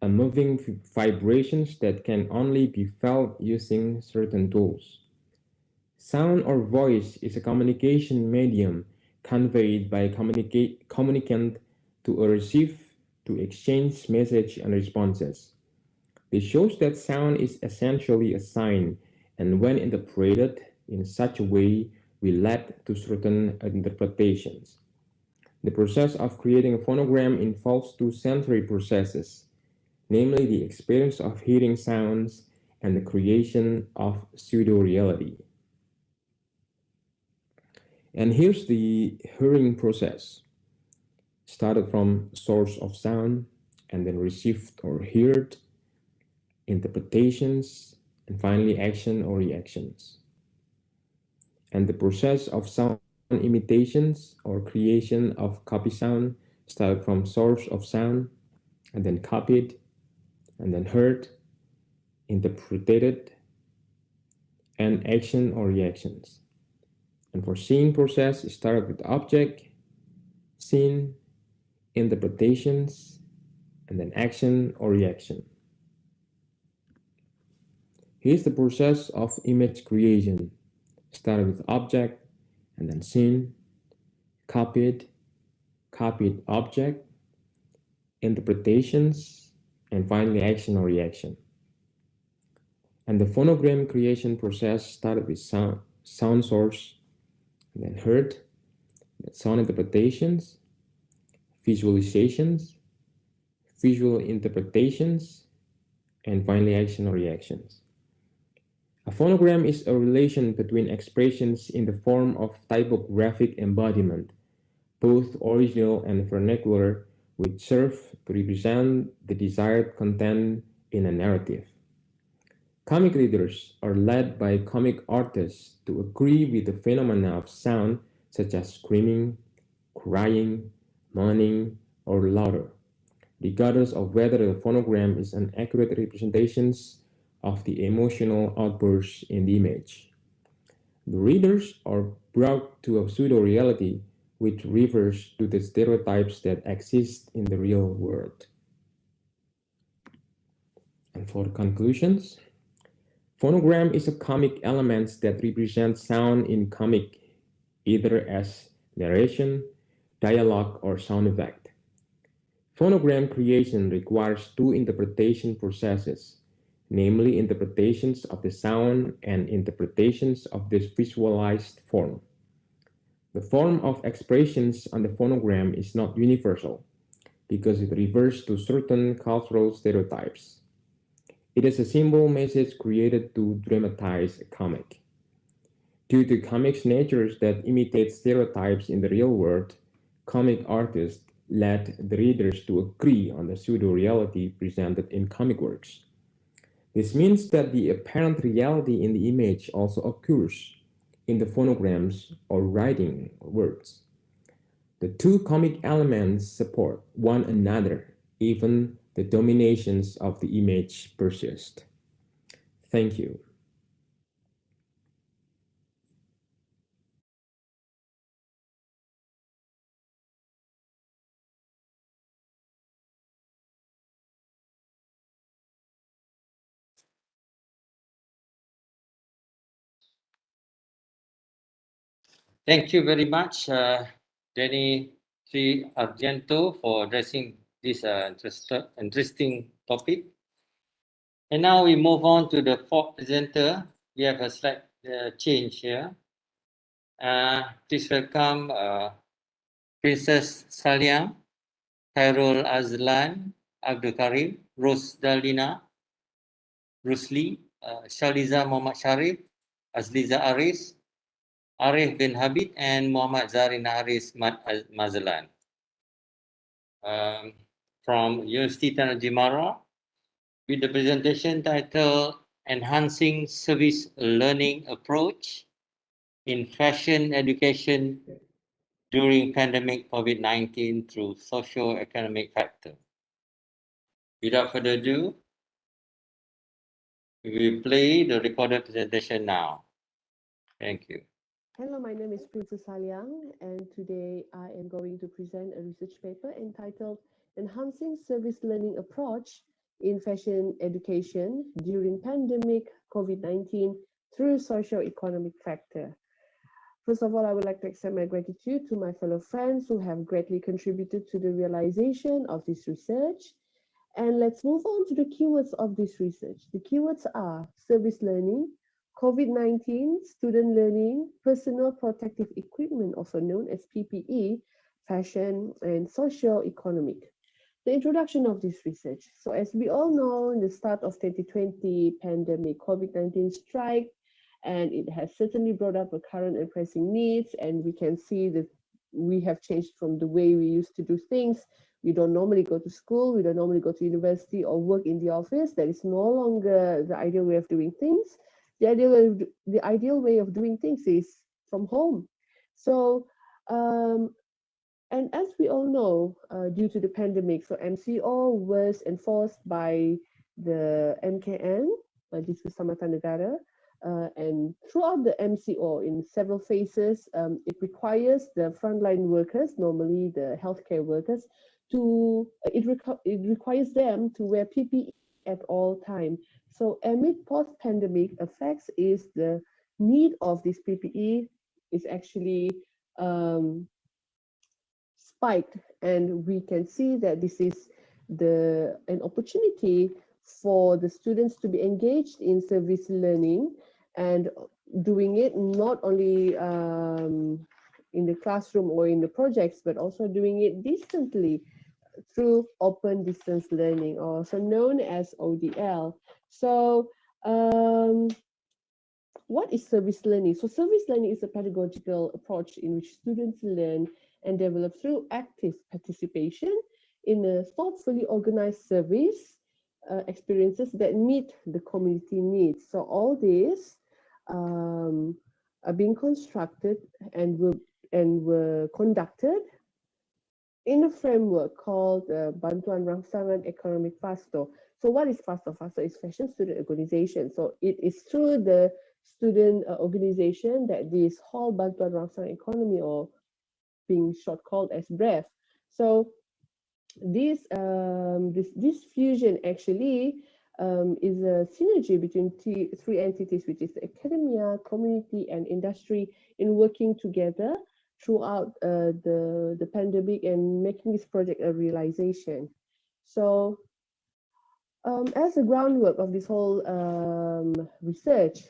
a moving vibrations that can only be felt using certain tools. Sound or voice is a communication medium conveyed by a communicant to a receiver to exchange message and responses. This shows that sound is essentially a sign, and when interpreted in such a way, will lead to certain interpretations. The process of creating a phonogram involves two sensory processes, namely the experience of hearing sounds and the creation of pseudo-reality. And here's the hearing process. Started from source of sound and then received or heard, interpretations, and finally action or reactions. And the process of sound imitations or creation of copy sound started from source of sound and then copied and then heard, interpreted, and action or reactions. And for seeing process, it started with object, seen, interpretations, and then action or reaction. Here's the process of image creation. Start with object, and then scene, copied object, interpretations, and finally action or reaction. And the phonogram creation process started with sound source, and then heard, sound interpretations, visualizations, visual interpretations, and finally action or reactions. A phonogram is a relation between expressions in the form of typographic embodiment, both original and vernacular, which serve to represent the desired content in a narrative. Comic readers are led by comic artists to agree with the phenomena of sound, such as screaming, crying, moaning, or louder, regardless of whether the phonogram is an accurate representation of the emotional outbursts in the image. The readers are brought to a pseudo-reality which refers to the stereotypes that exist in the real world. And for conclusions, phonogram is a comic element that represents sound in comic, either as narration, dialogue, or sound effect. Phonogram creation requires two interpretation processes, namely interpretations of the sound and interpretations of this visualized form. The form of expressions on the phonogram is not universal because it refers to certain cultural stereotypes. It is a simple message created to dramatize a comic. Due to comics' natures that imitate stereotypes in the real world, comic artists led the readers to agree on the pseudo-reality presented in comic works. This means that the apparent reality in the image also occurs in the phonograms or writing words. The two comic elements support one another, even the dominations of the image persist. Thank you. Thank you very much, Danny Sri Argento, for addressing this interesting topic. And now we move on to the fourth presenter. We have a slight change here. Please welcome Princess Saliang, Khairul Azlan, Abdul Karim, Rosdalina, Rusli, Shaliza Muhammad Sharif, Azliza Aris, Arif bin Habib, and Muhammad Zarina Aris Mazalan. From University Tanah Jimara, with the presentation titled Enhancing Service Learning Approach in Fashion Education During Pandemic COVID-19 through Socio-Economic Factor. Without further ado, we will play the recorded presentation now. Thank you. Hello, my name is Princess Saliang, and today I am going to present a research paper entitled Enhancing Service Learning Approach in Fashion Education During Pandemic COVID-19 through Socio-Economic Factor. First of all, I would like to extend my gratitude to my fellow friends who have greatly contributed to the realization of this research. And let's move on to the keywords of this research. The keywords are service learning, COVID-19, student learning, personal protective equipment, also known as PPE, fashion, and socio-economic. The introduction of this research. So as we all know, in the start of 2020 pandemic, COVID-19 strike, and it has certainly brought up a current and pressing needs, and we can see that we have changed from the way we used to do things. We don't normally go to school, we don't normally go to university or work in the office. That is no longer the ideal way of doing things. The ideal way of doing things is from home. So, and as we all know, due to the pandemic, so MCO was enforced by the MKN, Majlis Keselamatan Negara, and throughout the MCO in several phases, it requires the frontline workers, normally the healthcare workers, it requires them to wear PPE at all time. So amid post-pandemic effects is the need of this PPE is actually spiked, and we can see that this is an opportunity for the students to be engaged in service learning and doing it not only in the classroom or in the projects, but also doing it distantly through open distance learning, also known as ODL. So what is service learning? So service learning is a pedagogical approach in which students learn and develop through active participation in a thoughtfully organized service experiences that meet the community needs. So all these are being constructed and were conducted in a framework called Bantuan Rangsangan Economic FASTO. So what is FASTO? FASTO is Fashion Student Organization. So it is through the student organization that this whole Bantuan Rangsangan Economy, or being short called as BREF. So this fusion actually is a synergy between three entities, which is academia, community, and industry, in working together throughout the pandemic and making this project a realization. So as a groundwork of this whole research,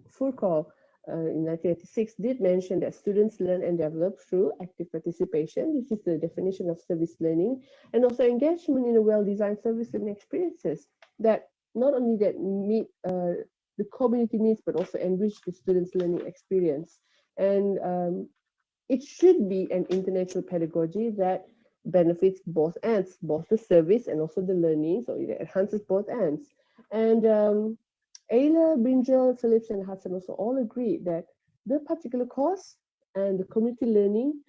Foucault in 1986 did mention that students learn and develop through active participation. This is the definition of service learning, and also engagement in a well-designed service learning experiences that not only that meet the community needs, but also enrich the students' learning experience. And it should be an international pedagogy that benefits both ends, both the service and also the learning. So it enhances both ends. And Ayla, Brinjal, Phillips, and Hudson also all agreed that the particular course and the community learning,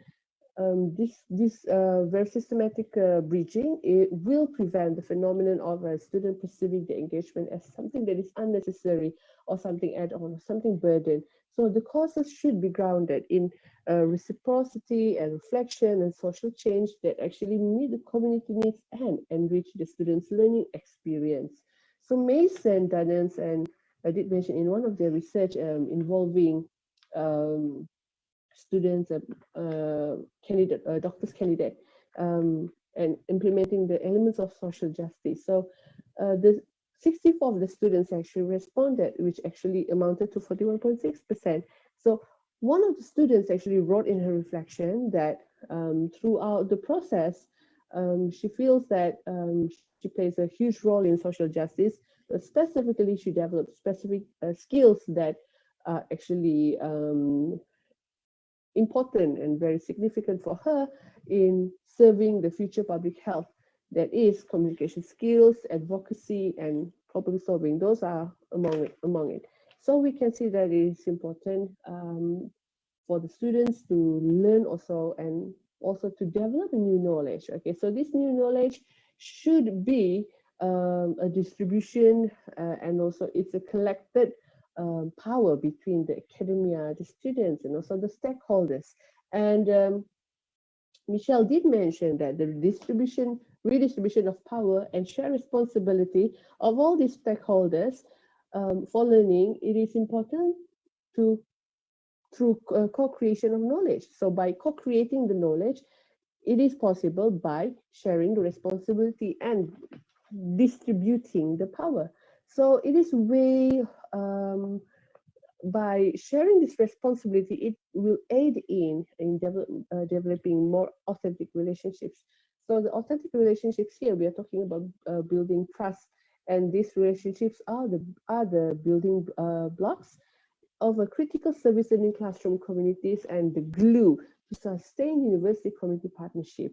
this very systematic bridging, it will prevent the phenomenon of a student perceiving the engagement as something that is unnecessary or something add-on or something burden. So the courses should be grounded in reciprocity and reflection and social change that actually meet the community needs and enrich the students' learning experience. So Mason, Dunnans, and I did mention in one of their research involving students, doctors candidate, and implementing the elements of social justice. So the 64 of the students actually responded, which actually amounted to 41.6%. So one of the students actually wrote in her reflection that throughout the process, she feels that she plays a huge role in social justice. Specifically, she developed specific skills that are actually important and very significant for her in serving the future public health. That is communication skills, advocacy, and problem solving. Those are among it. So we can see that it is important for the students to learn also, and also to develop new knowledge. Okay, so this new knowledge should be a distribution and also it's a collected power between the academia, the students, and also the stakeholders. And Michelle did mention that the redistribution of power and shared responsibility of all these stakeholders for learning, it is important to through co-creation of knowledge. So by co-creating the knowledge, it is possible by sharing the responsibility and distributing the power. So it is way by sharing this responsibility, it will aid in developing more authentic relationships. So the authentic relationships here, we are talking about building trust, and these relationships are the building blocks of a critical service learning classroom communities and the glue to sustain university community partnership.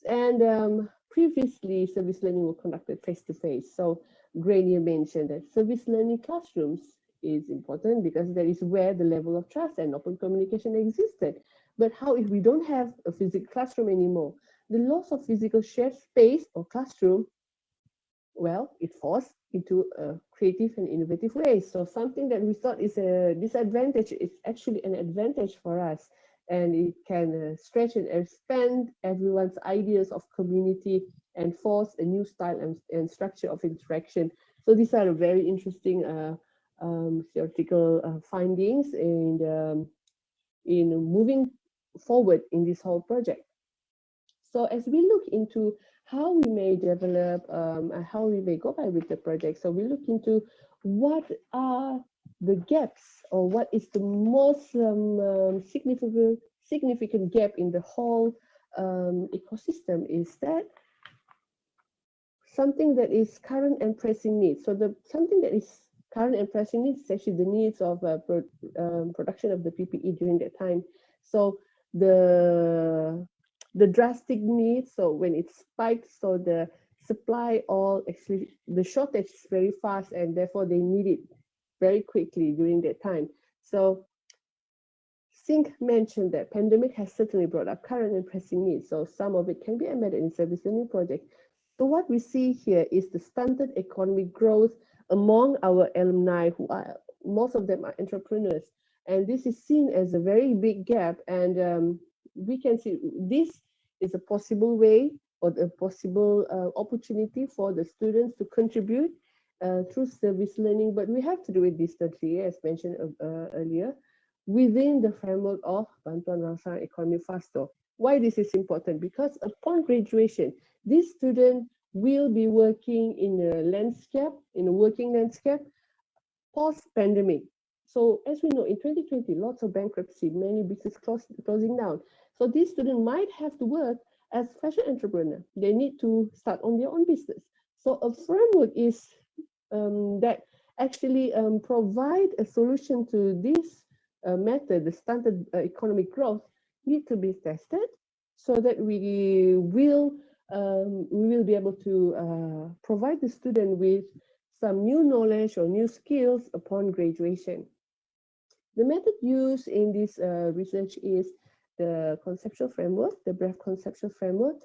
And previously, service learning was conducted face-to-face. So Granier mentioned that service learning classrooms is important because that is where the level of trust and open communication existed. But how if we don't have a physical classroom anymore? The loss of physical shared space or classroom, well, it forced into a creative and innovative ways. So something that we thought is a disadvantage is actually an advantage for us. And it can stretch and expand everyone's ideas of community and force a new style and structure of interaction. So these are very interesting theoretical findings and in moving forward in this whole project. So as we look into how we may develop, how we may go by with the project, so we look into what are the gaps or what is the most significant gap in the whole ecosystem is that something that is current and pressing needs. So something that is current and pressing needs is actually the needs of production of the PPE during that time. So the drastic needs, so when it spikes, so the supply all actually, the shortage is very fast and therefore they need it very quickly during that time. So Singh mentioned that pandemic has certainly brought up current and pressing needs. So some of it can be embedded in service learning projects. So what we see here is the stunted economic growth among our alumni, who are, most of them are entrepreneurs. And this is seen as a very big gap. And we can see this is a possible way or a possible opportunity for the students to contribute through service learning, but we have to do it distantly, as mentioned earlier, within the framework of Bantuan Rangsangan Ekonomi FASTO. Why this is important? Because upon graduation, this student will be working in a landscape, in a working landscape, post-pandemic. So as we know, in 2020, lots of bankruptcy, many businesses closing down. So this student might have to work as fashion entrepreneur. They need to start on their own business. So a framework is that actually provide a solution to this method, the stunted economic growth, need to be tested so that we will be able to provide the student with some new knowledge or new skills upon graduation. The method used in this research is the conceptual framework, the BREF conceptual framework,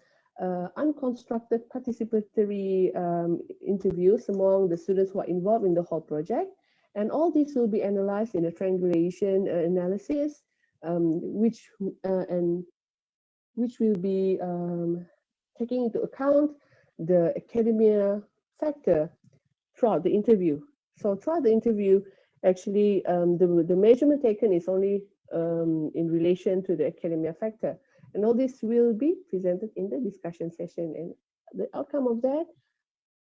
unconstructed participatory interviews among the students who are involved in the whole project. And all this will be analyzed in a triangulation analysis, which will be taking into account the academia factor throughout the interview. So throughout the interview, actually, the measurement taken is only in relation to the academia factor. And all this will be presented in the discussion session. And the outcome of that,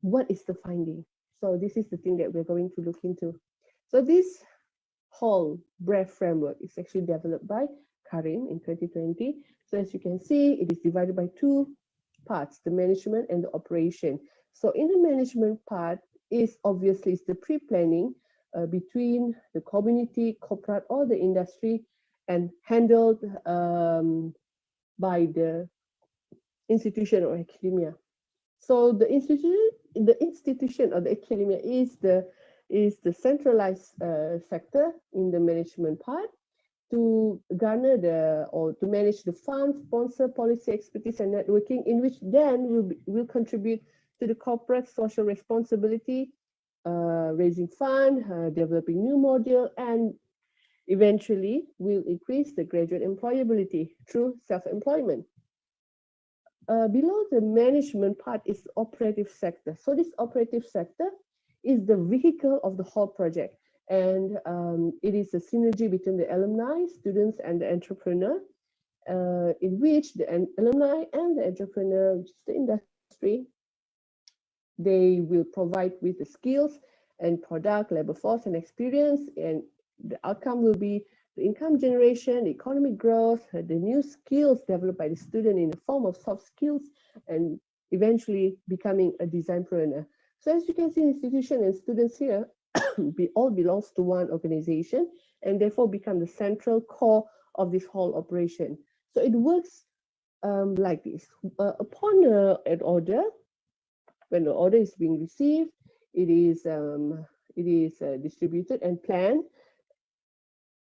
what is the finding? So this is the thing that we're going to look into. So this whole BREF framework is actually developed by Karim in 2020. So as you can see, it is divided by two parts, the management and the operation. So in the management part is obviously the pre-planning between the community, corporate, or the industry, and handled by the institution or academia. So the institution or the academia is the centralized sector in the management part to garner or to manage the funds, sponsor, policy, expertise, and networking, in which then will contribute to the corporate social responsibility, raising fund, developing new module, and eventually will increase the graduate employability through self-employment. Below the management part is operative sector. So this operative sector is the vehicle of the whole project. And it is a synergy between the alumni, students, and the entrepreneur, in which the alumni and the entrepreneur, which is the industry, they will provide with the skills and product, labor force, and experience. And the outcome will be the income generation, the economic growth, the new skills developed by the student in the form of soft skills, and eventually becoming a designpreneur. So as you can see, institution and students here all belongs to one organization and therefore become the central core of this whole operation. So it works like this. Upon an order, when the order is being received, it is distributed and planned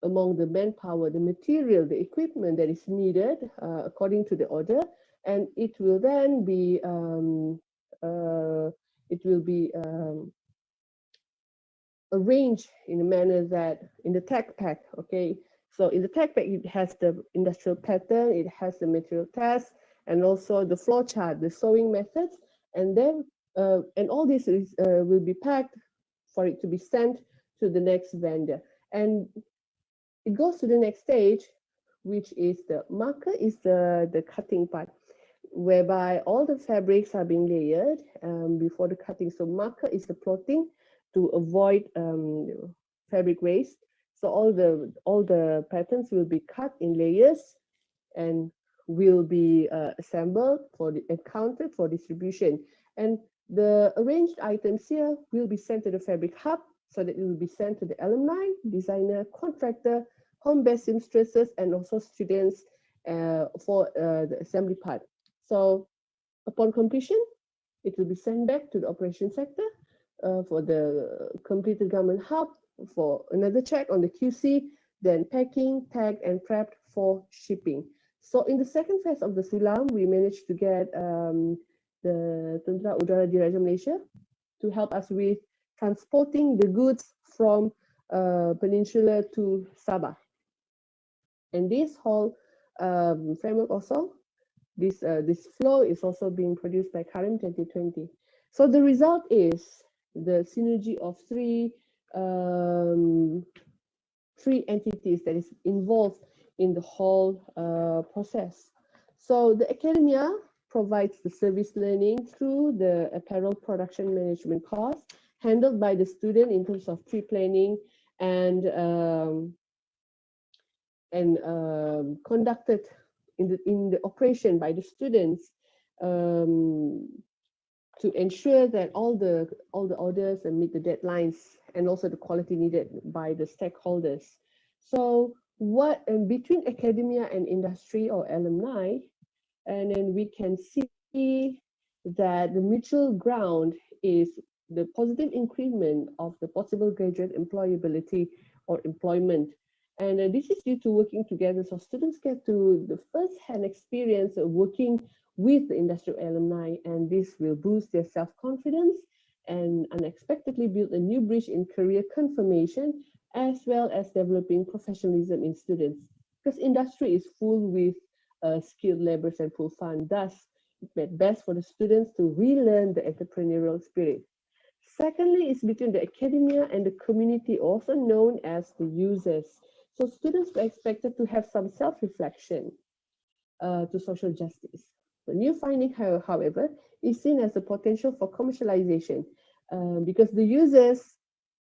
among the manpower, the material, the equipment that is needed according to the order, and it will then be arranged in a manner that in the tech pack, okay? So in the tech pack, it has the industrial pattern, it has the material test, and also the flow chart, the sewing methods, and then and all this will be packed for it to be sent to the next vendor. And it goes to the next stage, which is the marker is the cutting part, whereby all the fabrics are being layered before the cutting. So marker is the plotting to avoid fabric waste. So all the patterns will be cut in layers and will be assembled and counted for distribution. And the arranged items here will be sent to the fabric hub so that it will be sent to the alumni, designer, contractor, home-based seamstresses, and also students for the assembly part. So upon completion, it will be sent back to the operation sector for the completed garment hub for another check on the QC, then packing, tagged, and prepped for shipping. So in the second phase of the Silam, we managed to get the Tentera Udara Diraja Malaysia to help us with transporting the goods from Peninsula to Sabah. And this whole framework also, this flow is also being produced by Karim 2020. So the result is the synergy of three entities that is involved in the whole process. So the academia provides the service learning through the apparel production management course handled by the student in terms of pre-planning and conducted in the operation by the students to ensure that all the orders meet the deadlines and also the quality needed by the stakeholders. So what between academia and industry or alumni, and then we can see that the mutual ground is the positive increment of the possible graduate employability or employment. And this is due to working together. So students get to the first-hand experience of working with the industrial alumni, and this will boost their self-confidence and unexpectedly build a new bridge in career confirmation, as well as developing professionalism in students. Because industry is full with skilled laborers and full fund. Thus, it's made best for the students to relearn the entrepreneurial spirit. Secondly, is between the academia and the community, also known as the users. So students were expected to have some self-reflection to social justice. The new finding, however, is seen as a potential for commercialization because the users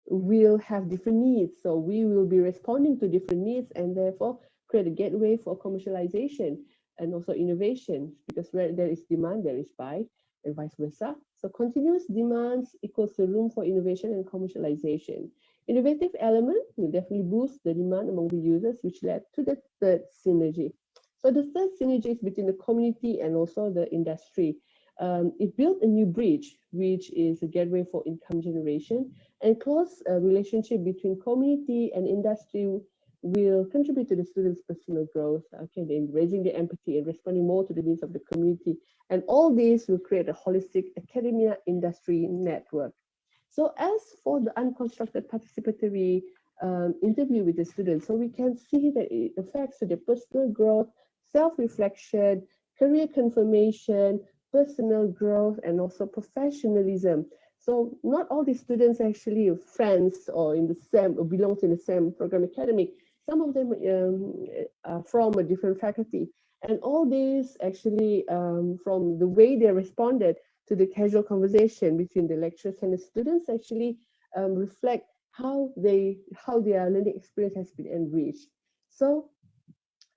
will have different needs. So we will be responding to different needs and therefore create a gateway for commercialization and also innovation, because where there is demand, there is buy, and vice versa. So continuous demands equals the room for innovation and commercialization. Innovative element will definitely boost the demand among the users, which led to the third synergy. So the third synergy is between the community and also the industry. It built a new bridge, which is a gateway for income generation, and close relationship between community and industry will contribute to the students' personal growth, okay, in raising their empathy and responding more to the needs of the community. And all this will create a holistic academia industry network. So as for the unconstructed participatory interview with the students, so we can see that it affects the personal growth, self-reflection, career confirmation, personal growth, and also professionalism. So not all the students actually are friends or in the same or belong to the same program academic. Some of them are from a different faculty. And all this actually from the way they responded to the casual conversation between the lecturers and the students actually reflect how their learning experience has been enriched. So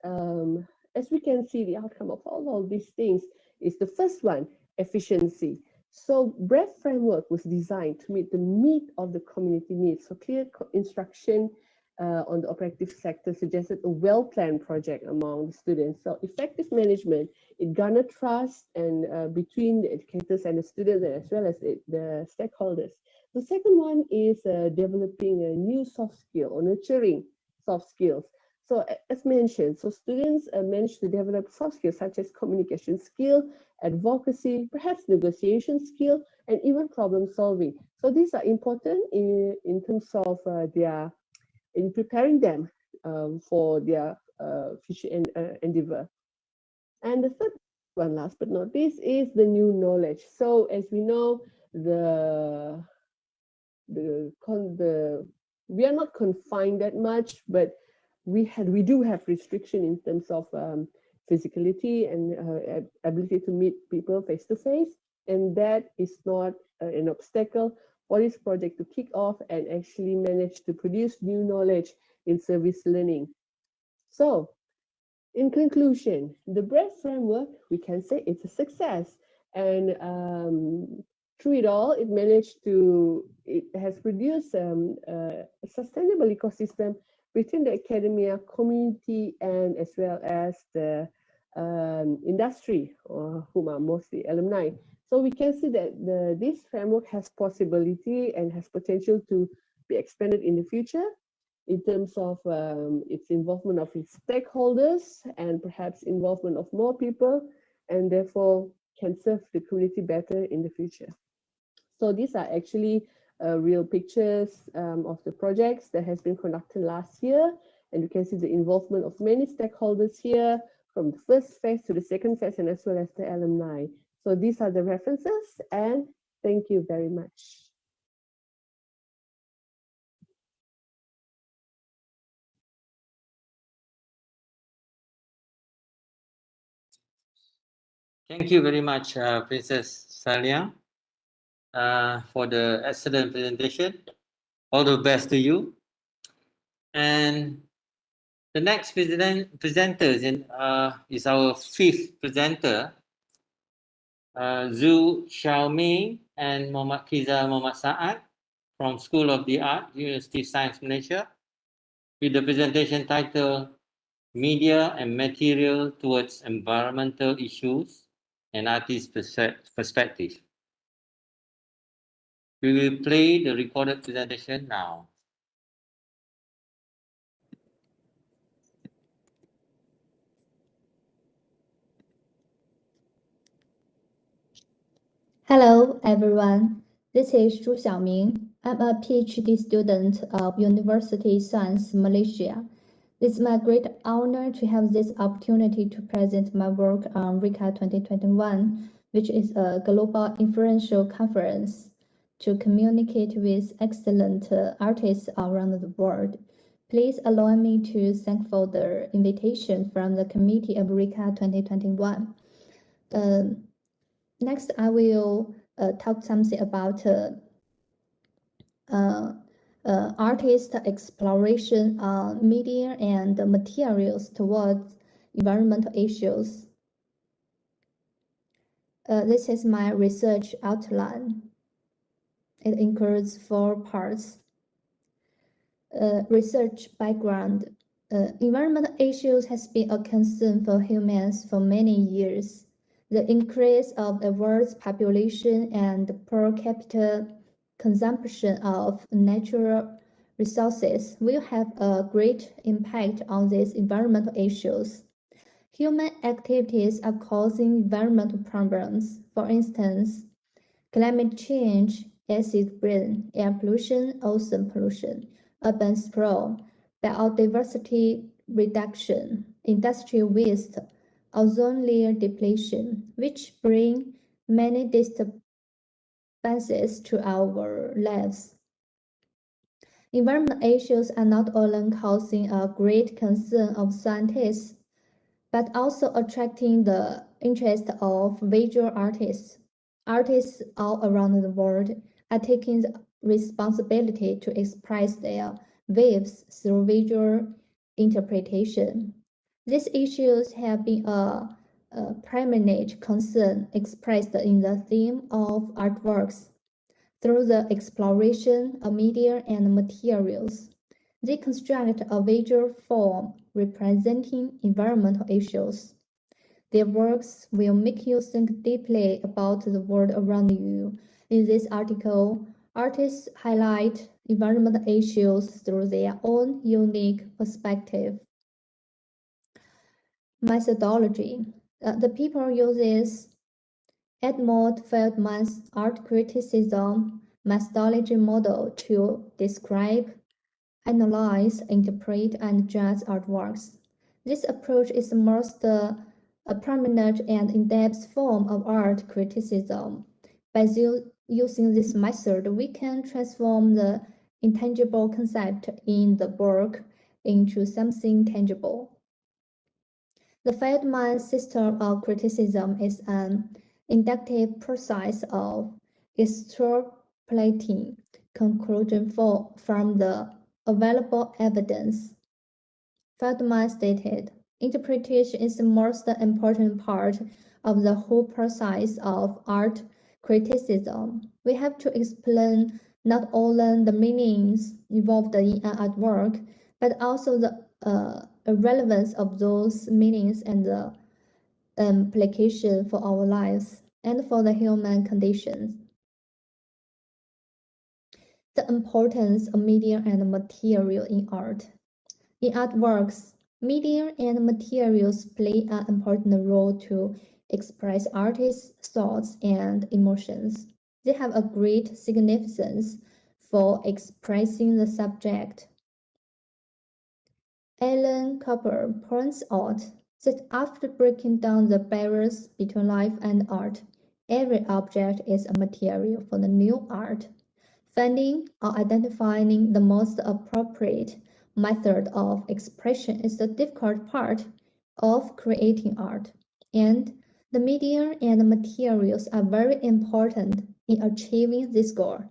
as we can see, the outcome of all these things is the first one, efficiency. So BREF framework was designed to meet the need of the community needs. So clear instruction on the operative sector suggested a well-planned project among the students. So effective management, it garnered trust and between the educators and the students, as well as the stakeholders. The second one is developing a new soft skill or nurturing soft skills. So as mentioned, so students managed to develop soft skills such as communication skill, advocacy, perhaps negotiation skill, and even problem solving. So these are important in terms of in preparing them for their future endeavor. And the third one, last but not least, is the new knowledge. So as we know, the we are not confined that much, but we do have restriction in terms of physicality and ability to meet people face to face, and that is not an obstacle for this project to kick off and actually manage to produce new knowledge in service learning. So, in conclusion, the BREAD framework, we can say it's a success, and through it all, it has produced a sustainable ecosystem between the academia community and as well as the industry, whom are mostly alumni. So we can see that this framework has possibility and has potential to be expanded in the future in terms of its involvement of its stakeholders and perhaps involvement of more people, and therefore can serve the community better in the future. So these are actually real pictures of the projects that has been conducted last year. And you can see the involvement of many stakeholders here, from the first phase to the second phase, and as well as the alumni. So these are the references, and thank you very much. Thank you very much, Princess Salia, for the excellent presentation. All the best to you. And the next presenter is our fifth presenter, Zhu Xiaoming and Muhammad Kiza Muhammad Saad from School of the Art, University of Science Malaysia, with the presentation titled Media and Material Towards Environmental Issues and Artist Perspective. We will play the recorded presentation now. Hello, everyone. This is Zhu Xiaoming. I'm a PhD student of University of Science Malaysia. It's my great honor to have this opportunity to present my work on REKA 2021, which is a global influential conference to communicate with excellent artists around the world. Please allow me to thank for the invitation from the committee of REKA 2021. Next, I will talk something about artist exploration on media and materials towards environmental issues. This is my research outline. It includes 4 parts. Research background. Environmental issues has been a concern for humans for many years. The increase of the world's population and per capita consumption of natural resources will have a great impact on these environmental issues. Human activities are causing environmental problems. For instance, climate change, acid rain, air pollution, ozone pollution, urban sprawl, biodiversity reduction, industrial waste, ozone layer depletion, which bring many disturbances to our lives. Environmental issues are not only causing a great concern of scientists, but also attracting the interest of visual artists. Artists all around the world are taking the responsibility to express their waves through visual interpretation. These issues have been a prominent concern expressed in the theme of artworks. Through the exploration of media and materials, they construct a visual form representing environmental issues. Their works will make you think deeply about the world around you. In this article, artists highlight environmental issues through their own unique perspective. Methodology. The paper uses Edmund Feldman's art criticism methodology model to describe, analyze, interpret, and judge artworks. This approach is the most prominent and in-depth form of art criticism. By using this method, we can transform the intangible concept in the work into something tangible. The Feldman system of criticism is an inductive process of extrapolating conclusion from the available evidence. Feldman stated, interpretation is the most important part of the whole process of art criticism. We have to explain not only the meanings involved in an artwork, but also the relevance of those meanings and the implication for our lives and for the human conditions. The importance of media and material in art. In artworks, media and materials play an important role to express artists' thoughts and emotions. They have a great significance for expressing the subject. Alan Cooper points out that after breaking down the barriers between life and art, every object is a material for the new art. Finding or identifying the most appropriate method of expression is the difficult part of creating art, and the media and the materials are very important in achieving this goal.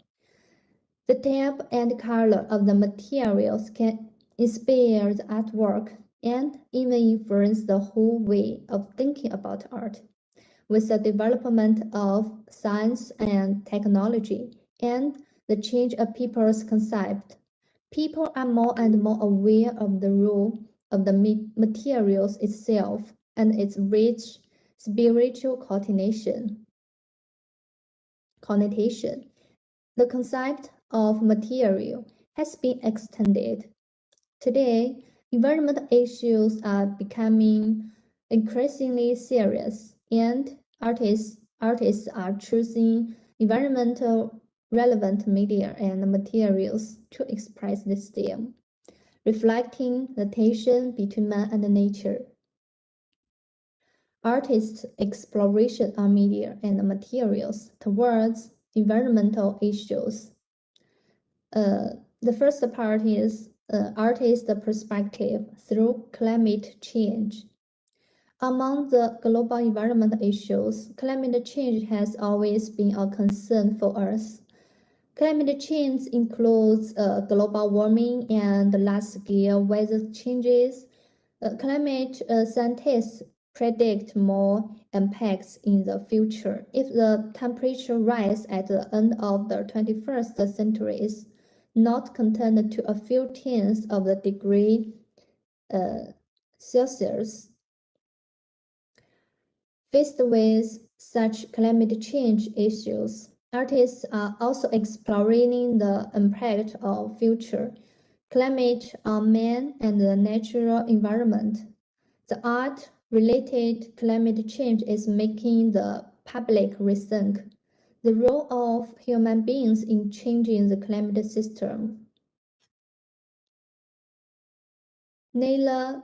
The type and color of the materials can inspire the artwork and even influence the whole way of thinking about art. With the development of science and technology and the change of people's concept, people are more and more aware of the role of the materials itself and its rich spiritual connotation. The concept of material has been extended. Today, environmental issues are becoming increasingly serious, and artists are choosing environmental relevant media and materials to express this theme, reflecting the tension between man and nature. Artists' exploration of media and materials towards environmental issues. The first part is artist perspective through climate change. Among the global environmental issues, climate change has always been a concern for us. Climate change includes global warming and large-scale weather changes. Climate scientists predict more impacts in the future. If the temperature rise at the end of the 21st century is not contained to a few tenths of the degree Celsius. Faced with such climate change issues, artists are also exploring the impact of future climate on man and the natural environment. The art-related climate change is making the public rethink the role of human beings in changing the climate system. Naila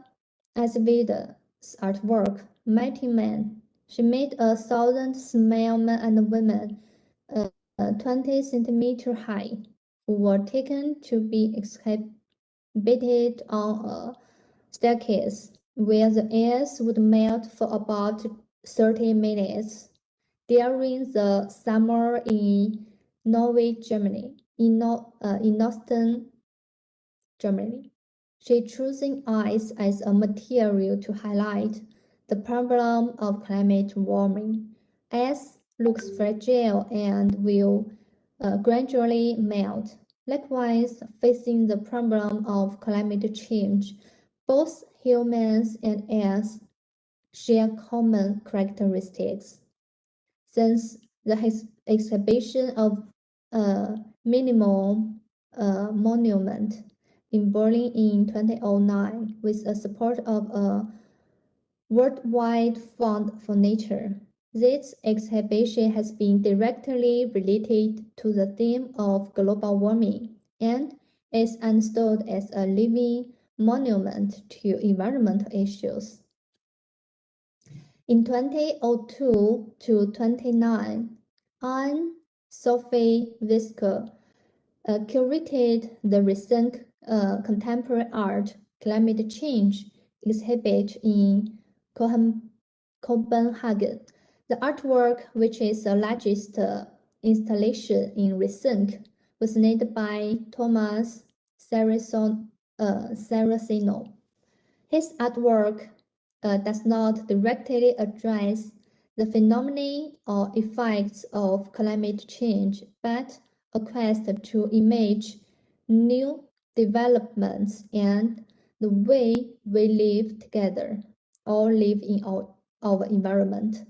Azevedo's artwork, Mighty Man. She made 1,000 small men and women 20 centimeters high, who were taken to be exhibited on a staircase, where the ice would melt for about 30 minutes. During the summer in Norway, Germany, in northern Germany, she choosing ice as a material to highlight the problem of climate warming. Ice looks fragile and will gradually melt. Likewise, facing the problem of climate change, both humans and ice share common characteristics. Since the exhibition of minimal monument in Berlin in 2009 with the support of a worldwide fund for nature. This exhibition has been directly related to the theme of global warming and is understood as a living monument to environmental issues. In 2002 to 2009, Anne Sophie Visco curated the recent contemporary art climate change exhibit in Copenhagen. The artwork, which is the largest installation in recent, was made by Thomas Saraceno. His artwork does not directly address the phenomena or effects of climate change, but a quest to image new developments and the way we live together or live in our environment.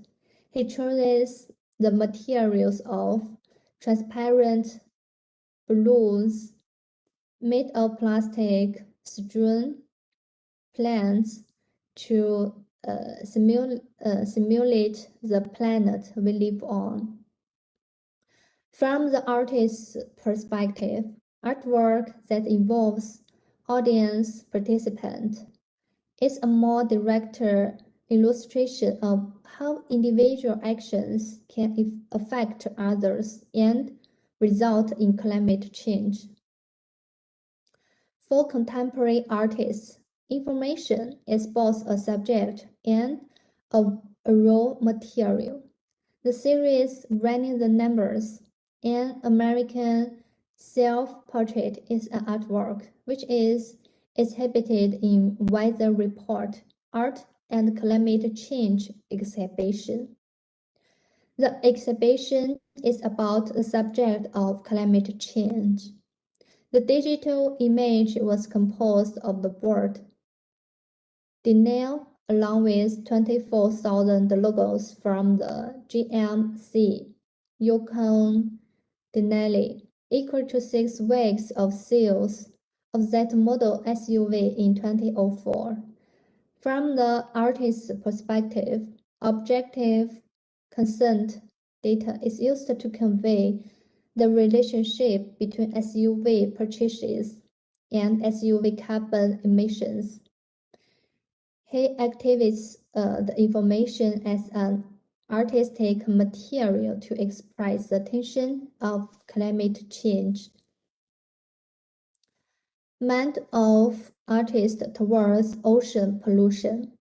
He chooses the materials of transparent balloons made of plastic, strewn plants to simulate the planet we live on. From the artist's perspective, artwork that involves audience participant is a more direct illustration of how individual actions can affect others and result in climate change. For contemporary artists, information is both a subject and a raw material. The series Running the Numbers, an American self-portrait, is an artwork which is exhibited in Weather Report, Art and Climate Change exhibition. The exhibition is about the subject of climate change. The digital image was composed of the word Denial along with 24,000 logos from the GMC Yukon Denali, equal to 6 weeks of sales of that model SUV in 2004. From the artist's perspective, objective consent data is used to convey the relationship between SUV purchases and SUV carbon emissions. He activates the information as an artistic material to express the tension of climate change. Mind of artist towards ocean pollution.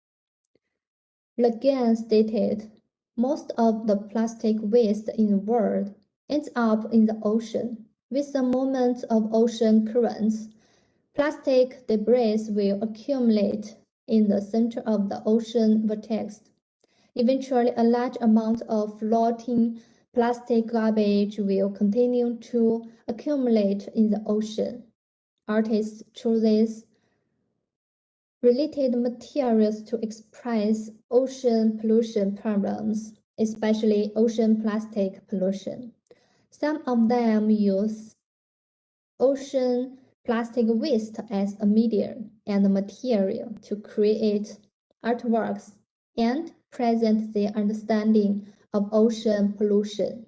Lagan stated, most of the plastic waste in the world ends up in the ocean. With the movement of ocean currents, plastic debris will accumulate in the center of the ocean vortex. Eventually, a large amount of floating plastic garbage will continue to accumulate in the ocean. Artists choose related materials to express ocean pollution problems, especially ocean plastic pollution. Some of them use ocean plastic waste as a medium and material to create artworks and present their understanding of ocean pollution.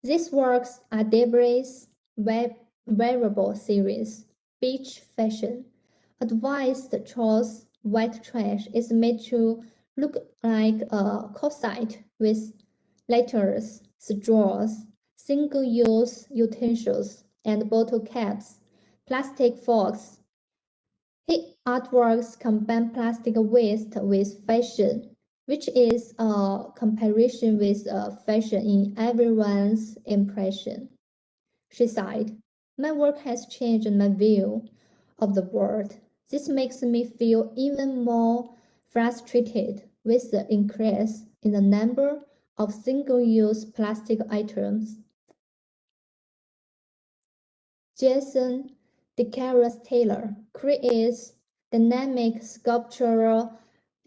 These works are debris wearable series, beach fashion. Advised choice white trash is made to look like a corset with letters, straws, single-use utensils, and bottle caps, plastic forks. His artworks combine plastic waste with fashion, which is a comparison with fashion in everyone's impression. She sighed, my work has changed my view of the world. This makes me feel even more frustrated with the increase in the number of single-use plastic items. Jason DeCaris Taylor creates dynamic sculptural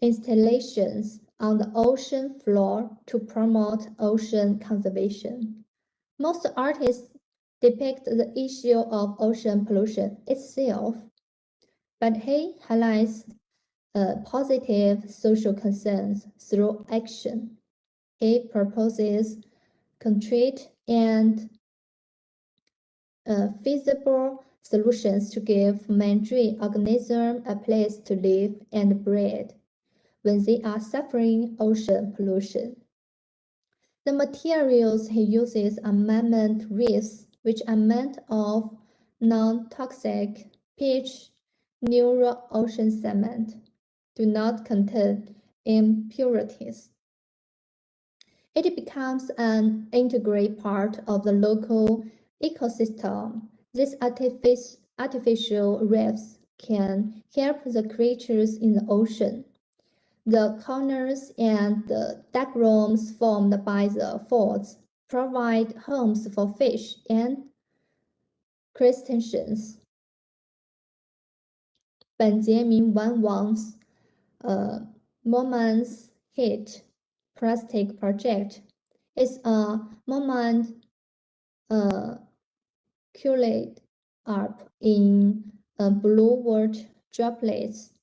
installations on the ocean floor to promote ocean conservation. Most artists depict the issue of ocean pollution itself, but he highlights positive social concerns through action. He proposes concrete and feasible solutions to give marine organisms a place to live and breed when they are suffering ocean pollution. The materials he uses are mammoth reefs, which are made of non-toxic pitch neutral ocean cement, do not contain impurities. It becomes an integral part of the local ecosystem. These artificial reefs can help the creatures in the ocean. The corners and the deck rooms formed by the forts provide homes for fish and crustaceans. 本节明 One Wants Mormon's Hit Plastic Project is a Mormon curate up in blue water droplets.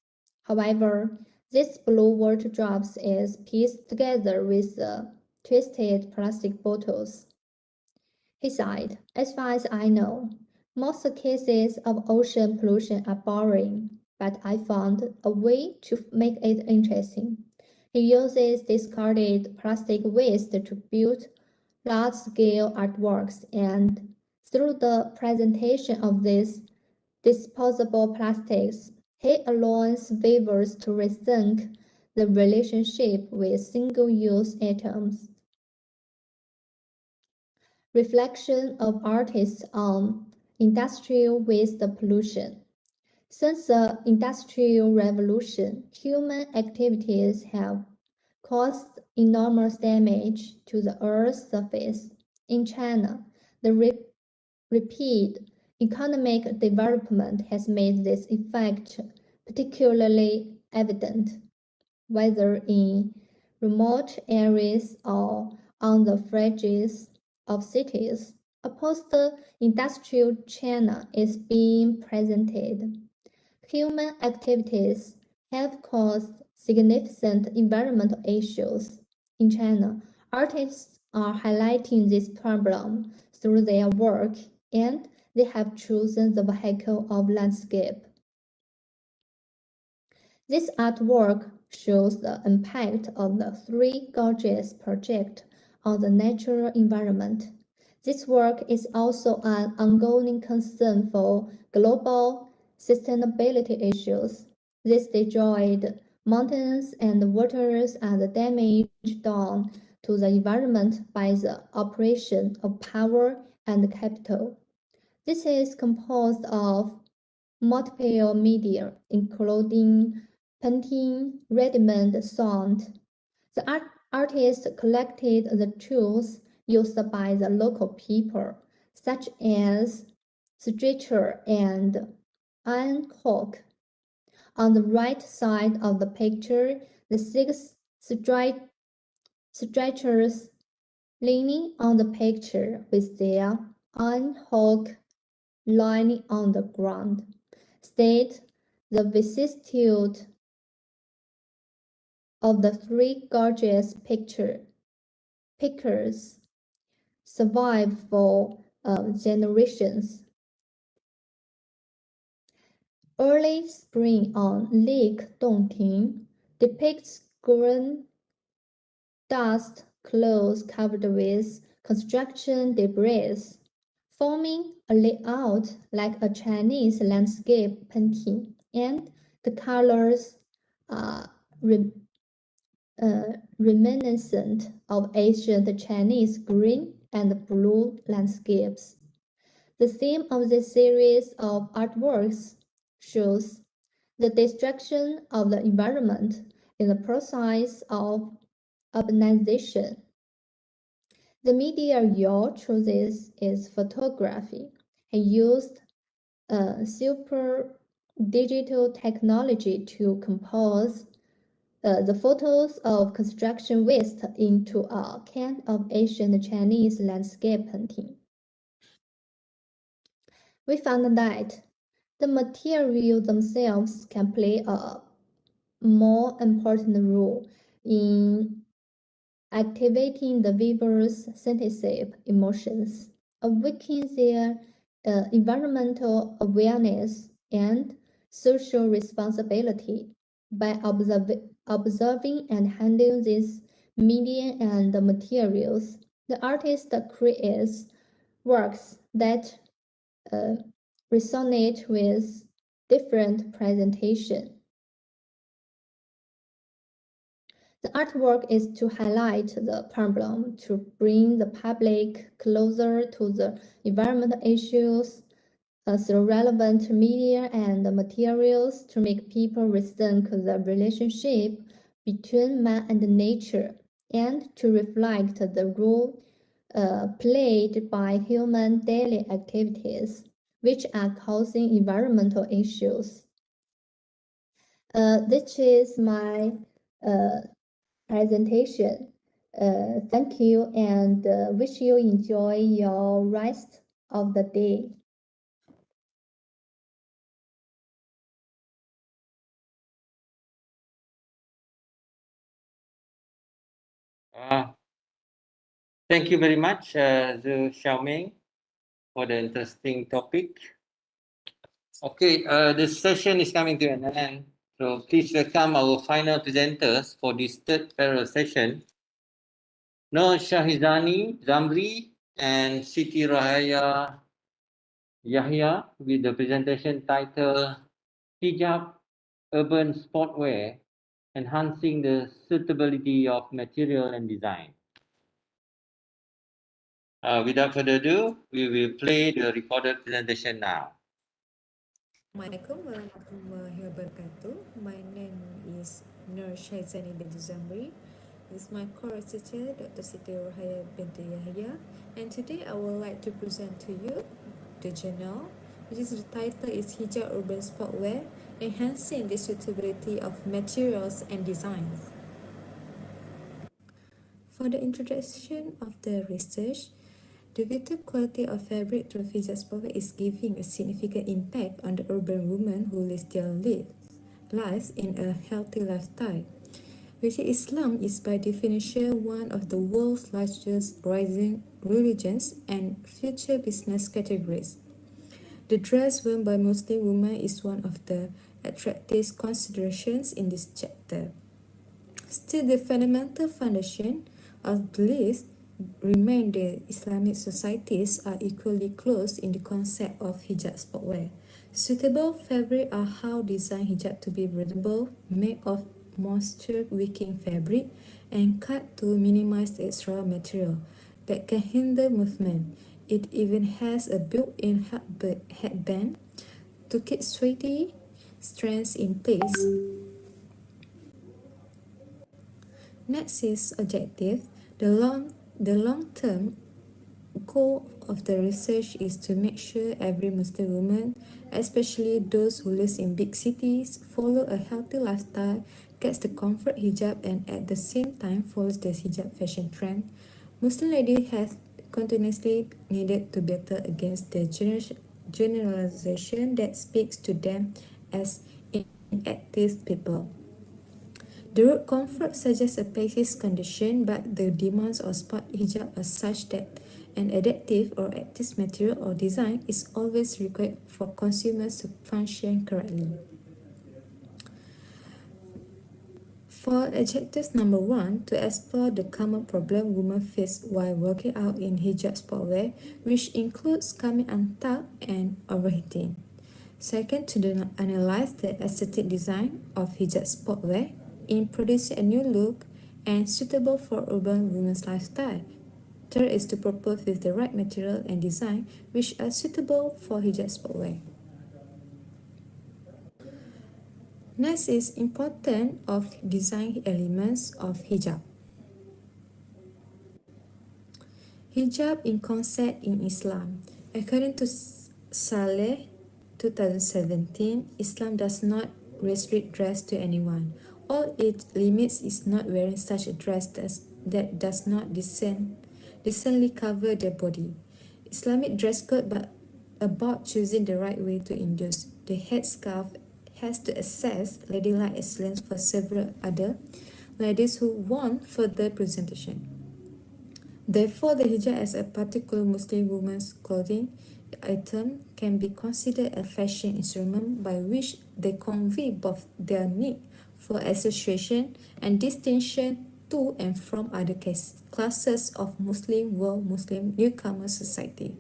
However, this blue water drops is pieced together with the twisted plastic bottles. He sighed, as far as I know, most cases of ocean pollution are boring, but I found a way to make it interesting. He uses discarded plastic waste to build large-scale artworks, and through the presentation of these disposable plastics, he allows viewers to rethink the relationship with single-use items. Reflection of artists on industrial waste pollution. Since the Industrial Revolution, human activities have caused enormous damage to the Earth's surface. In China, the rapid economic development has made this effect particularly evident, whether in remote areas or on the fringes of cities. A post-industrial China is being presented. Human activities have caused significant environmental issues. In China, artists are highlighting this problem through their work, and they have chosen the vehicle of landscape. This artwork shows the impact of the Three Gorges project on the natural environment. This work is also an ongoing concern for global sustainability issues. These destroyed mountains and waters are the damage done to the environment by the operation of power and capital. This is composed of multiple media, including painting, ready-made sound. The artist collected the tools used by the local people, such as stretcher and iron hook. On the right side of the picture, the six stretchers leaning on the picture with their iron hook lying on the ground state the vicissitude of the Three Gorges pickers survived for generations. Early Spring on Lake Dongting depicts green dust clouds covered with construction debris, forming a layout like a Chinese landscape painting, and the colors are reminiscent of ancient Chinese green and blue landscapes. The theme of this series of artworks shows the destruction of the environment in the process of urbanization. The media Yo chooses is photography. He used super digital technology to compose the photos of construction waste into a kind of ancient Chinese landscape painting. We found that the materials themselves can play a more important role in activating the viewer's sensitive emotions, awakening their environmental awareness and social responsibility. By observing and handling these medium, and the materials. The artist creates works that resonate with different presentation. The artwork is to highlight the problem, to bring the public closer to the environmental issues through relevant media and the materials, to make people rethink the relationship between man and nature, and to reflect the role played by human daily activities, which are causing environmental issues. This is my presentation. Thank you, and wish you enjoy your rest of the day. Thank you very much, Zhu Xiaoming, for the interesting topic. Okay, this session is coming to an end. So please welcome our final presenters for this third parallel session, Nur Shahizani Zamri and Siti Rahaya Yahya, with the presentation titled Hijab Urban Sportwear, Enhancing the Suitability of Material and Design. Without further ado, we will play the recorded presentation now. Assalamualaikum warahmatullahi wabarakatuh. My name is Nur Shahizani binti Zamri. This is my co-researcher, Dr. Siti Rohaya binti Yahya. And today I would like to present to you the journal, which is the title is Hijab Urban Sportwear, Enhancing the Suitability of Materials and Designs. For the introduction of the research, the greater quality of fabric through hijab sportwear is giving a significant impact on the urban women who live their lives in a healthy lifestyle. Which Islam is by definition one of the world's largest rising religions and future business categories. The dress worn by Muslim women is one of the attractive considerations in this chapter. Still, the fundamental foundation of beliefs remain the Islamic societies are equally close in the concept of hijab sportwear. Suitable fabric are how design hijab to be breathable, made of moisture-wicking fabric, and cut to minimize the extra material that can hinder movement. It even has a built-in headband to keep sweaty strands in place. Next is objective. The long-term goal of the research is to make sure every Muslim woman, especially those who live in big cities, follow a healthy lifestyle, gets the comfort hijab, and at the same time follows the hijab fashion trend. Muslim ladies have continuously needed to battle against the generalization that speaks to them as inactive people. The word comfort suggests a passive condition, but the demands of sport hijab are such that an adaptive or active material or design is always required for consumers to function correctly. For objective number 1, to explore the common problem women face while working out in hijab sportwear, which includes coming untucked and overheating. Second, to analyze the aesthetic design of hijab sportwear in producing a new look and suitable for urban women's lifestyle. Third is to propose with the right material and design which are suitable for hijab sportwear. Next is importance of design elements of hijab. Hijab in concept in Islam. According to Saleh 2017, Islam does not restrict dress to anyone. All it limits is not wearing such a dress that does not decently cover their body. Islamic dress code but about choosing the right way to induce. The headscarf has to assess ladylike excellence for several other ladies who want further presentation. Therefore, the hijab as a particular Muslim woman's clothing item can be considered a fashion instrument by which they convey both their need for association and distinction to and from other classes of Muslim world Muslim newcomer society.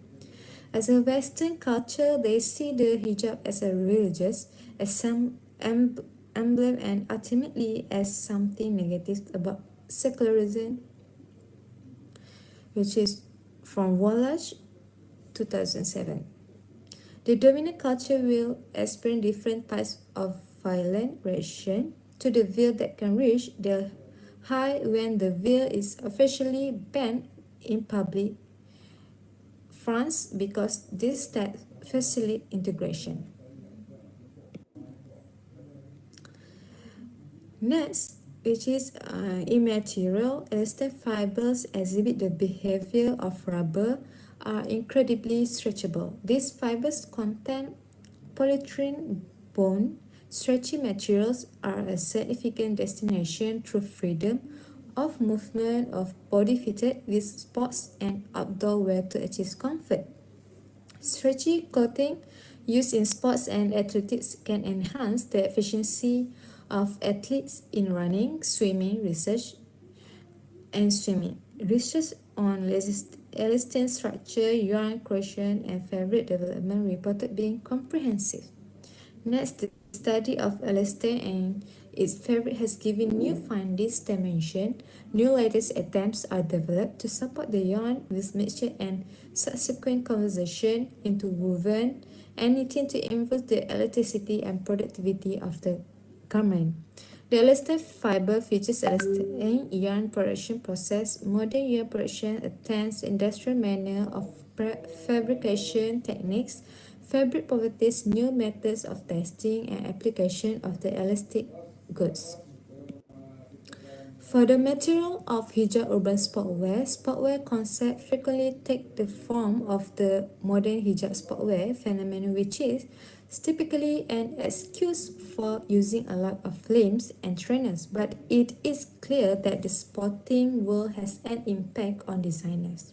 As a Western culture, they see the hijab as a religious, as some emblem, and ultimately as something negative about secularism, which is from Wallace, 2007. The dominant culture will experience different types of violent reaction to the veil that can reach the high when the veil is officially banned in public France because this step facilitates integration. Next, which is immaterial aesthetic fibers exhibit the behavior of rubber are incredibly stretchable. These fibers contain polyethylene bond. Stretchy materials are a significant destination through freedom of movement of body fitted with sports and outdoor wear to achieve comfort. Stretchy clothing used in sports and athletics can enhance the efficiency of athletes in running, swimming, Research on elastin structure, yarn creation, and fabric development reported being comprehensive. Next, the study of elastin and its fabric has given new findings dimension. New latest attempts are developed to support the yarn with mixture and subsequent conversion into woven and knitting to improve the elasticity and productivity of the garment. The elastin fiber features elastin yarn production process. Modern yarn production attends industrial manner of fabrication techniques, fabric properties, new methods of testing and application of the elastic goods. For the material of hijab urban sportwear concept frequently take the form of the modern hijab sportwear phenomenon, which is typically an excuse for using a lot of limbs and trainers, but it is clear that the sporting world has an impact on designers.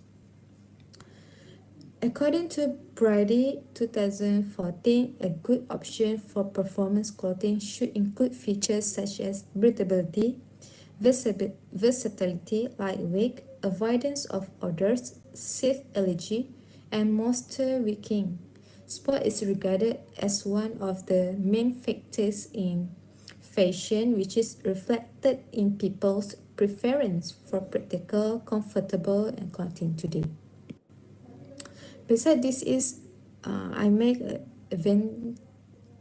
According to Brady 2014, a good option for performance clothing should include features such as breathability, versatility, lightweight, avoidance of odors, safe allergy, and moisture wicking. Sport is regarded as one of the main factors in fashion, which is reflected in people's preference for practical, comfortable, and clothing today. Besides this is, I make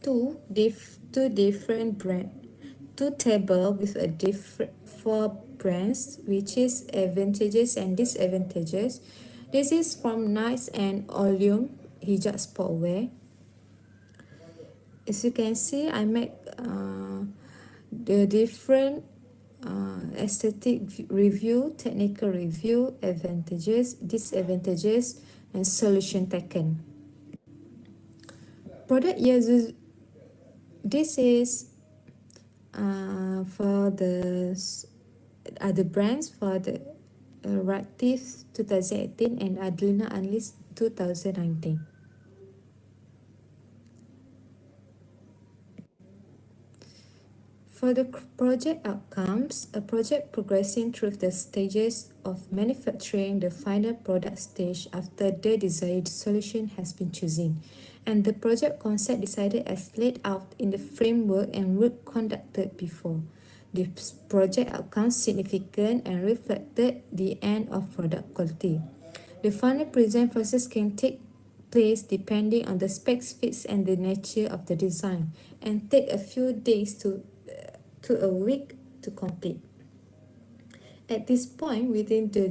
two different brand, two table with a different four brands, which is advantages and disadvantages. This is from Nice and Oleum hijab sportwear. As you can see, I make the different aesthetic review, technical review, advantages, disadvantages, and solution taken. Product uses. This is for the other brands for the Reactive 2018 and Adlina Unleashed 2019. For the project outcomes, a project progressing through the stages of manufacturing, the final product stage after the desired solution has been chosen, and the project concept decided as laid out in the framework and work conducted before. The project outcomes significant and reflected the end of product quality. The final present process can take place depending on the specs, fits, and the nature of the design, and take a few days to a week to complete. At this point, within the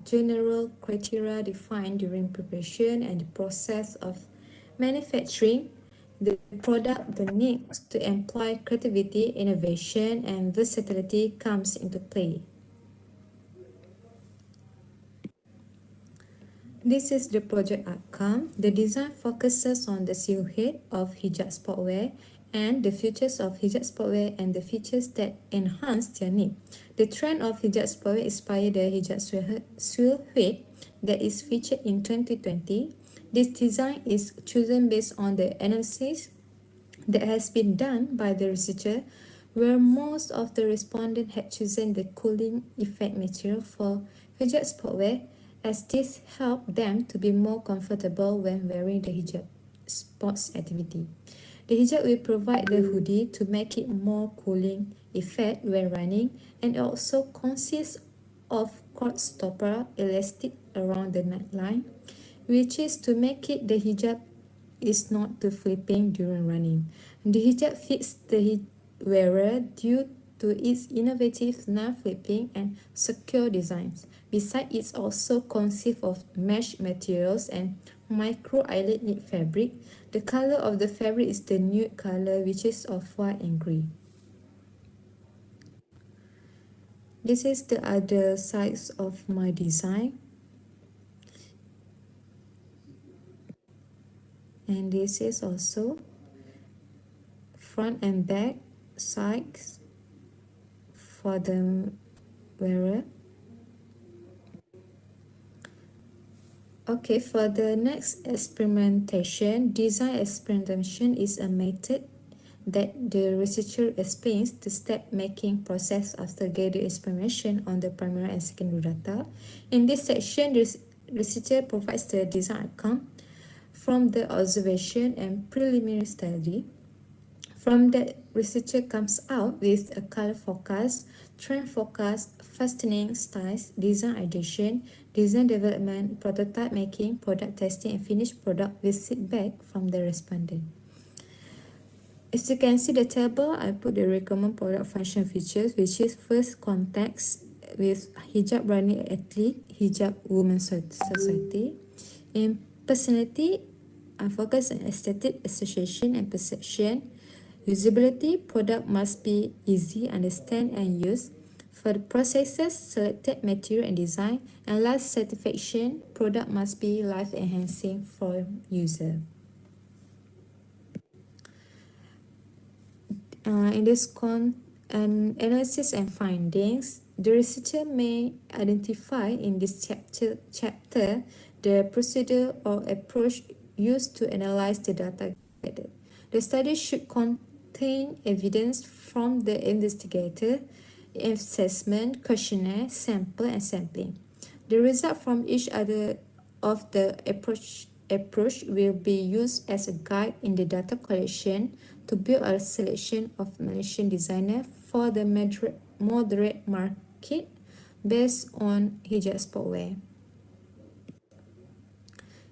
general criteria defined during preparation and the process of manufacturing the product, the need to employ creativity, innovation, and versatility comes into play. This is the project outcome. The design focuses on the silhouette of hijab sportwear and the features of hijab sportwear and the features that enhance their need. The trend of hijab sportwear inspired the hijab silhouette that is featured in 2020. This design is chosen based on the analysis that has been done by the researcher where most of the respondents had chosen the cooling effect material for hijab sportwear, as this helped them to be more comfortable when wearing the hijab sports activity. The hijab will provide the hoodie to make it more cooling effect when running, and also consists of cord stopper elastic around the neckline, which is to make it the hijab is not too flipping during running. The hijab fits the wearer due to its innovative non-flipping and secure designs. Besides, it also consists of mesh materials and micro eyelet knit fabric. The color of the fabric is the nude color, which is of white and grey. This is the other sides of my design. And this is also front and back sides for the wearer. Okay, for the next experimentation, design experimentation is a method that the researcher explains the step-making process after gathering information on the primary and secondary data. In this section, the researcher provides the design outcome from the observation and preliminary study. From that, researcher comes out with a color forecast, trend forecast, fastening styles, design ideation, design development, prototype making, product testing, and finished product with feedback from the respondent. As you can see the table, I put the recommend product function features, which is first context with hijab running athlete, hijab women society. In personality, I focus on aesthetic association and perception. Usability, product must be easy, understand and use. For the processes, selected material and design. And last, satisfaction, product must be life enhancing for user. In this analysis and findings, the researcher may identify in this chapter the procedure or approach used to analyze the data gathered. The study should contain evidence from the investigator, assessment, questionnaire, sample, and sampling. The result from each other of the approach will be used as a guide in the data collection to build a selection of Malaysian designer for the moderate market based on hijab sportwear.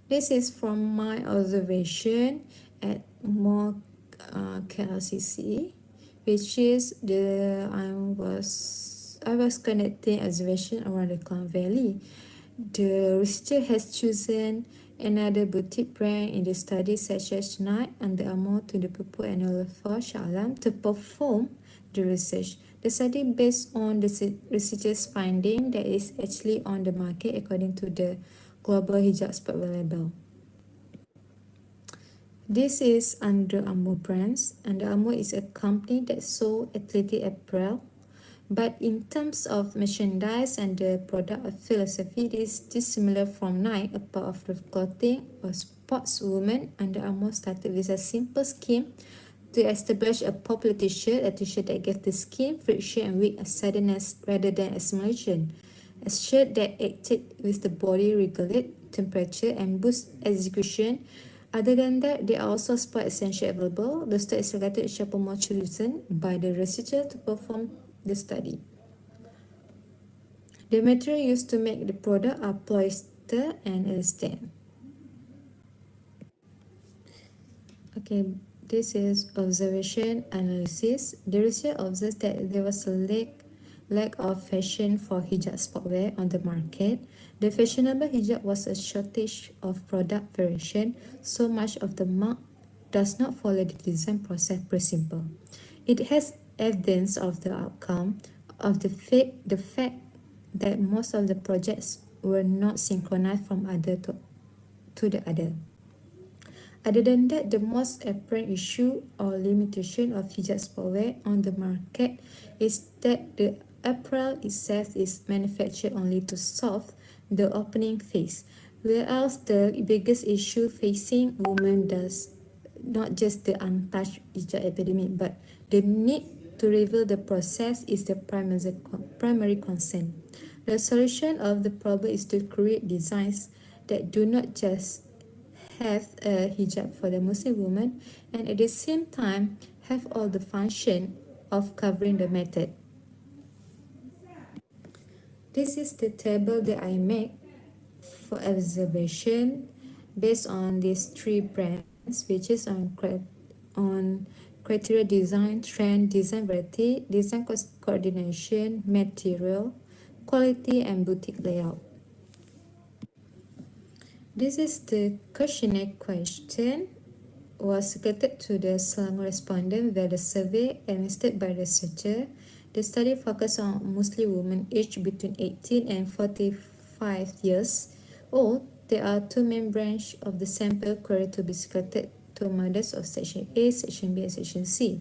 This is from my observation at KLCC, which is I was conducting observation around the Klang Valley. The researcher has chosen another boutique brand in the study such as Nike, Under Armour, Tunda Pupu and Olafur Shah Alam to perform the research. The study based on the researcher's finding that is actually on the market according to the global hijab sportwear label. This is Under Armour brands. Under Armour is a company that sold athletic apparel. But in terms of merchandise and the product philosophy, it is dissimilar from Nike, a part of the clothing or sportswoman. Under Armour started with a simple scheme to establish a popular t-shirt, a t-shirt that gave the skin friction and weak suddenness rather than assimilation. A shirt that acted with the body, regulate temperature and boost execution. Other than that, there are also sport essentials available. The stock is selected which more chosen by the researcher to perform the study. The material used to make the product are polyester and elastane. Okay, this is observation analysis. The researcher observes that there was a lack of fashion for hijab sportwear on the market. The fashionable hijab was a shortage of product variation, so much of the mark does not follow the design process principle. It has evidence of the outcome of the fact that most of the projects were not synchronized from other to the other. Other than that, the most apparent issue or limitation of hijab sportwear on the market is that the apparel itself is manufactured only to solve the opening phase, whereas the biggest issue facing women does not just the untouched hijab epidemic, but the need to reveal the process is the primary concern. The solution of the problem is to create designs that do not just have a hijab for the Muslim woman and at the same time have all the function of covering the method. This is the table that I make for observation based on these three brands, which is on criteria design, trend, design variety, design coordination, material, quality, and boutique layout. This is the questionnaire question was circulated to the Selangor respondent via the survey administered by the researcher. The study focused on Muslim women aged between 18 and 45 years old. There are two main branches of the sample query to be circulated to mothers of Section A, Section B, and Section C.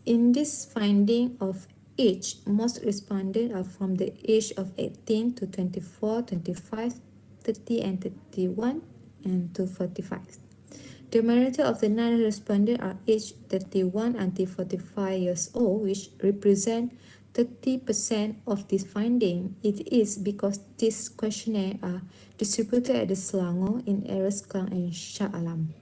In this finding of age, most respondents are from the age of 18 to 24, 25, 30, and 31, and to 45. The majority of the non-respondents are aged 31 until 45 years old, which represent 30% of this finding. It is because these questionnaires are distributed at the Selangor in areas Klang and Shah Alam.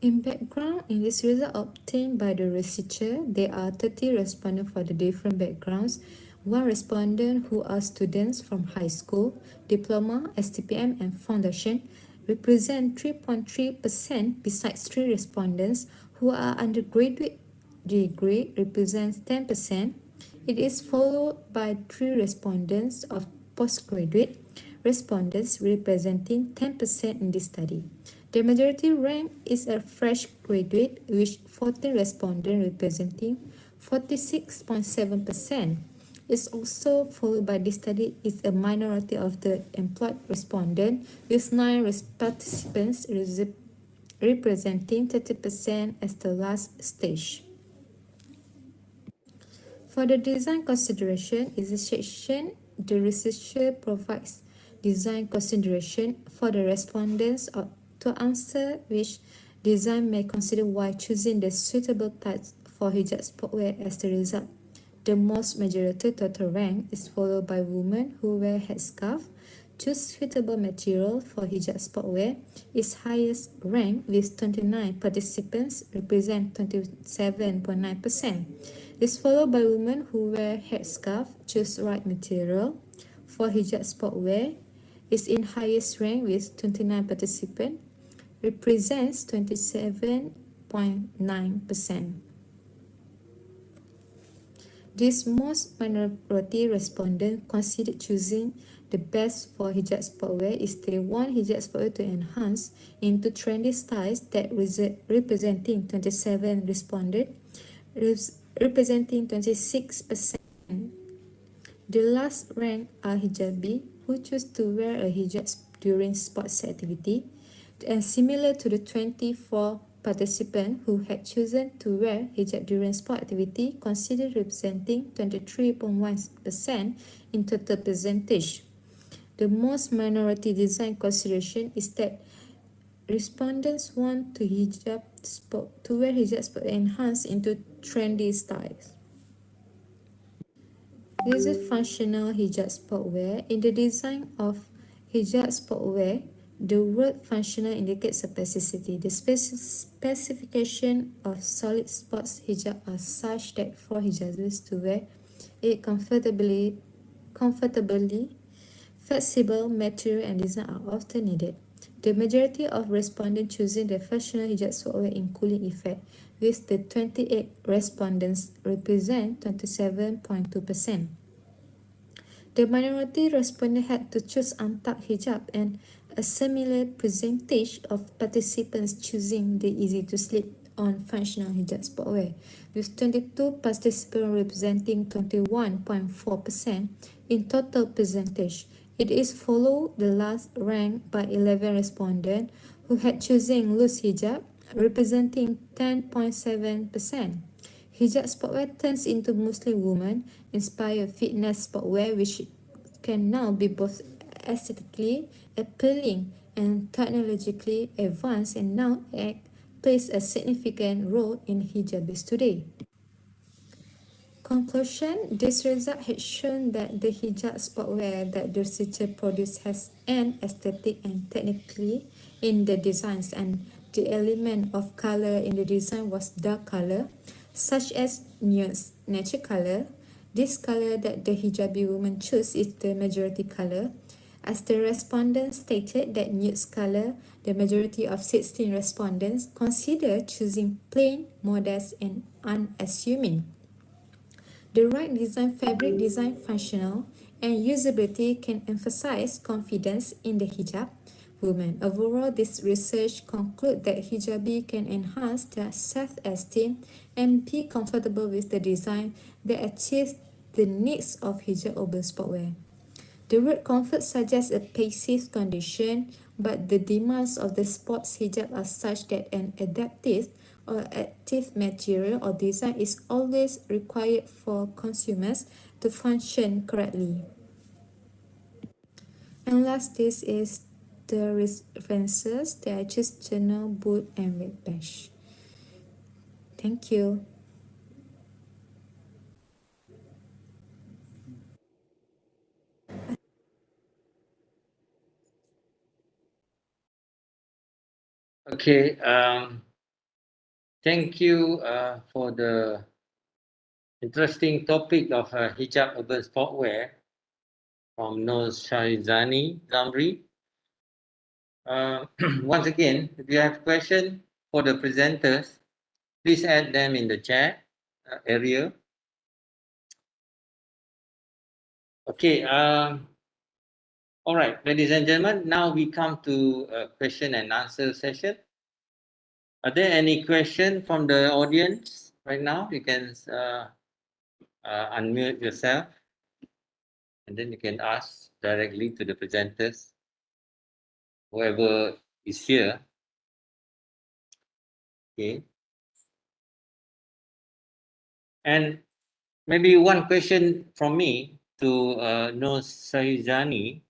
In background, in this result obtained by the researcher, there are 30 respondents for the different backgrounds. One respondent who are students from high school, diploma, STPM, and foundation represent 3.3%, besides 3 respondents who are undergraduate degree represents 10%. It is followed by 3 respondents of postgraduate respondents representing 10% in this study. The majority rank is a fresh graduate, which 14 respondents representing 46.7%. It's also followed by this study is a minority of the employed respondent, with 9 participants representing 30% as the last stage. For the design consideration is a section the researcher provides design consideration for the respondents to answer which design may consider while choosing the suitable types for hijab sportwear. As the result, the most majority total rank is followed by women who wear headscarf. Choose suitable material for hijab sportwear is highest rank with 29 participants represent 27.9%. Is followed by women who wear headscarf. Choose right material for hijab sportwear is in highest rank with 29 participants represents 27.9%. This most minority respondent considered choosing the best for hijab sportwear is they want hijab sportwear to enhance into trendy styles that representing 27 responded, representing 26%. The last rank are hijabi who choose to wear a hijab during sports activity, and similar to the 24 participants who had chosen to wear hijab during sport activity, considered representing 23.1% in total percentage. The most minority design consideration is that respondents want to wear hijab sport enhanced into trendy styles. This is functional hijab sportwear. In the design of hijab sportwear, the word functional indicates specificity. The specification of solid sports hijab are such that for hijabis to wear it comfortably, flexible material and design are often needed. The majority of respondents choosing the functional hijab sportwear in cooling effect, with the 28 respondents represent 27.2%. The minority respondent had to choose untucked hijab, and a similar percentage of participants choosing the easy-to-slip on functional hijab sportwear, with 22 participants representing 21.4% in total percentage. It is followed the last rank by 11 respondents who had chosen loose hijab, representing 10.7%. Hijab sportwear turns into Muslim women inspired fitness sportwear, which can now be both aesthetically appealing and technologically advanced and now plays a significant role in hijabis today. Conclusion, this result has shown that the hijab sportwear that the researcher produced has an aesthetic and technically in the designs, and the element of color in the design was dark color, such as nude nature color. This color that the hijabi woman chose is the majority color. As the respondents stated that nude color, the majority of 16 respondents consider choosing plain, modest, and unassuming. The right design, fabric design, functional, and usability can emphasize confidence in the hijab woman. Overall, this research concludes that hijabi can enhance their self-esteem and be comfortable with the design that achieves the needs of hijab urban sportwear. The word comfort suggests a passive condition, but the demands of the sports hijab are such that an adaptive or active material or design is always required for consumers to function correctly. And last, this is the references that I choose journal, book, and web page. Thank you. Okay, thank you for the interesting topic of hijab urban sportwear from Nur Sharizani Zamri. Once again, if you have questions for the presenters, please add them in the chat area. Okay, all right, ladies and gentlemen, now we come to a question and answer session. Are there any questions from the audience right now? You can unmute yourself and then you can ask directly to the presenters, whoever is here. Okay. And maybe one question from me to Nur Saizani.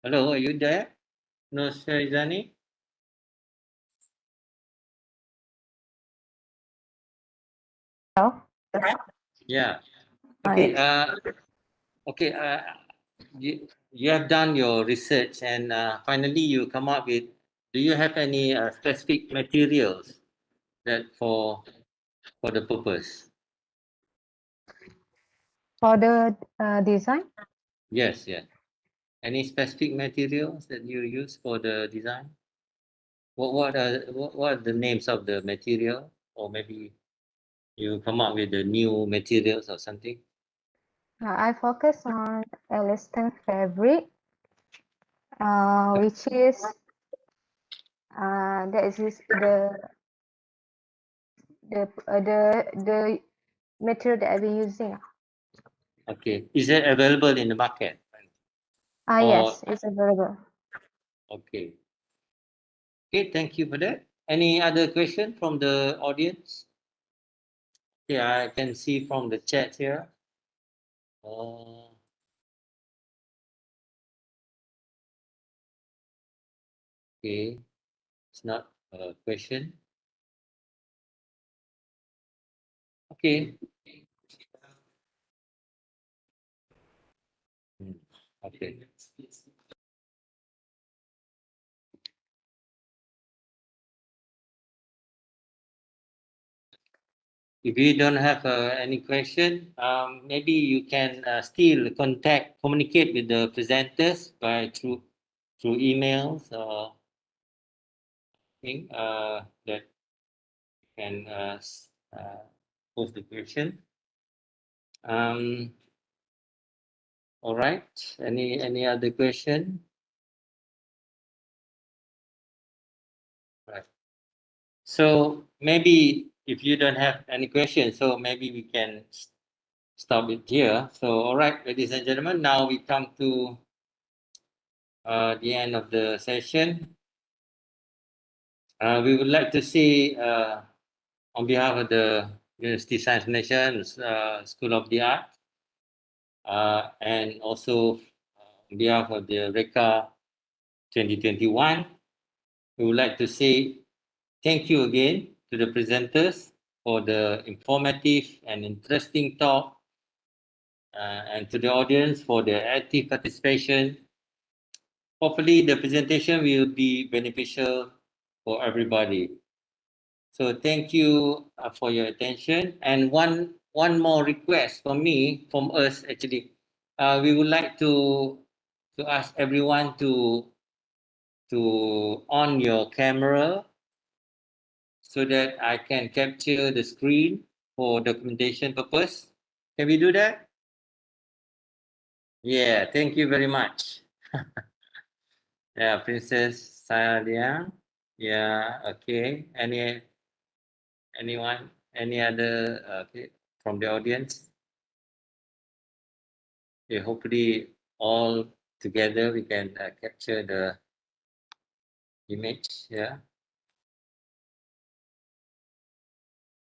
Hello, are you there? Nur Saizani? Hello. Yeah. Okay. You have done your research and finally you come up with, do you have any specific materials that for the purpose? For the design, Yes, yes. Any specific materials that you use for the design? What are the names of the material, or maybe you come up with the new materials or something? I focus on elastin fabric, which is that is the material that I've been using. Okay, is it available in the market? Yes, it's available. Okay. Okay, thank you for that. Any other question from the audience? Yeah, I can see from the chat here. Okay, it's not a question. Okay. Okay. If you don't have any question, maybe you can still communicate with the presenters by through emails or thing that can post the question. All right. Any other question? Right. So maybe if you don't have any questions, so maybe we can stop it here. So all right, ladies and gentlemen, now we come to the end of the session. We would like to say on behalf of the University Science Malaysia School of the Art and also on behalf of the REKA 2021, we would like to say thank you again to the presenters for the informative and interesting talk, and to the audience for their active participation. Hopefully the presentation will be beneficial for everybody. So thank you for your attention. And one more request from us actually. We would like to ask everyone to on your camera so that I can capture the screen for documentation purpose. Can we do that? Yeah, thank you very much. Yeah, Princess Sayaliang. Yeah, okay. Anyone? Any other okay, from the audience? Okay, hopefully all together we can capture the image. Yeah.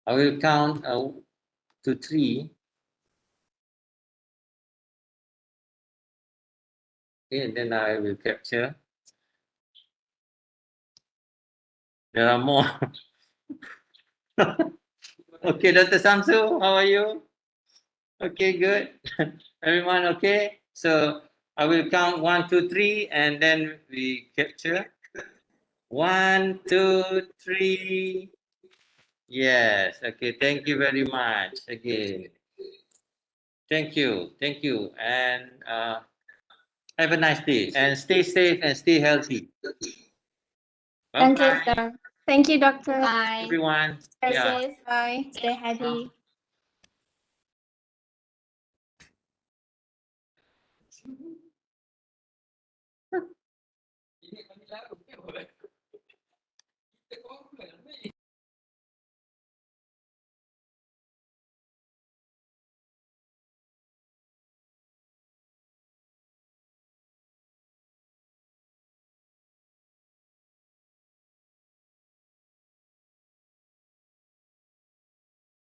I will count to 3. Okay, and then I will capture. There are more. Okay, Dr. Samsu, how are you? Okay, good. Everyone okay? So I will count 1, 2, 3, and then we capture. 1, 2, 3. Yes. Okay. Thank you very much again. Thank you. Thank you. And have a nice day. And stay safe and stay healthy. Thank you, Bye-bye. sir. Thank you, Doctor. Bye. Everyone. Stay Yeah. safe. Bye. Stay happy.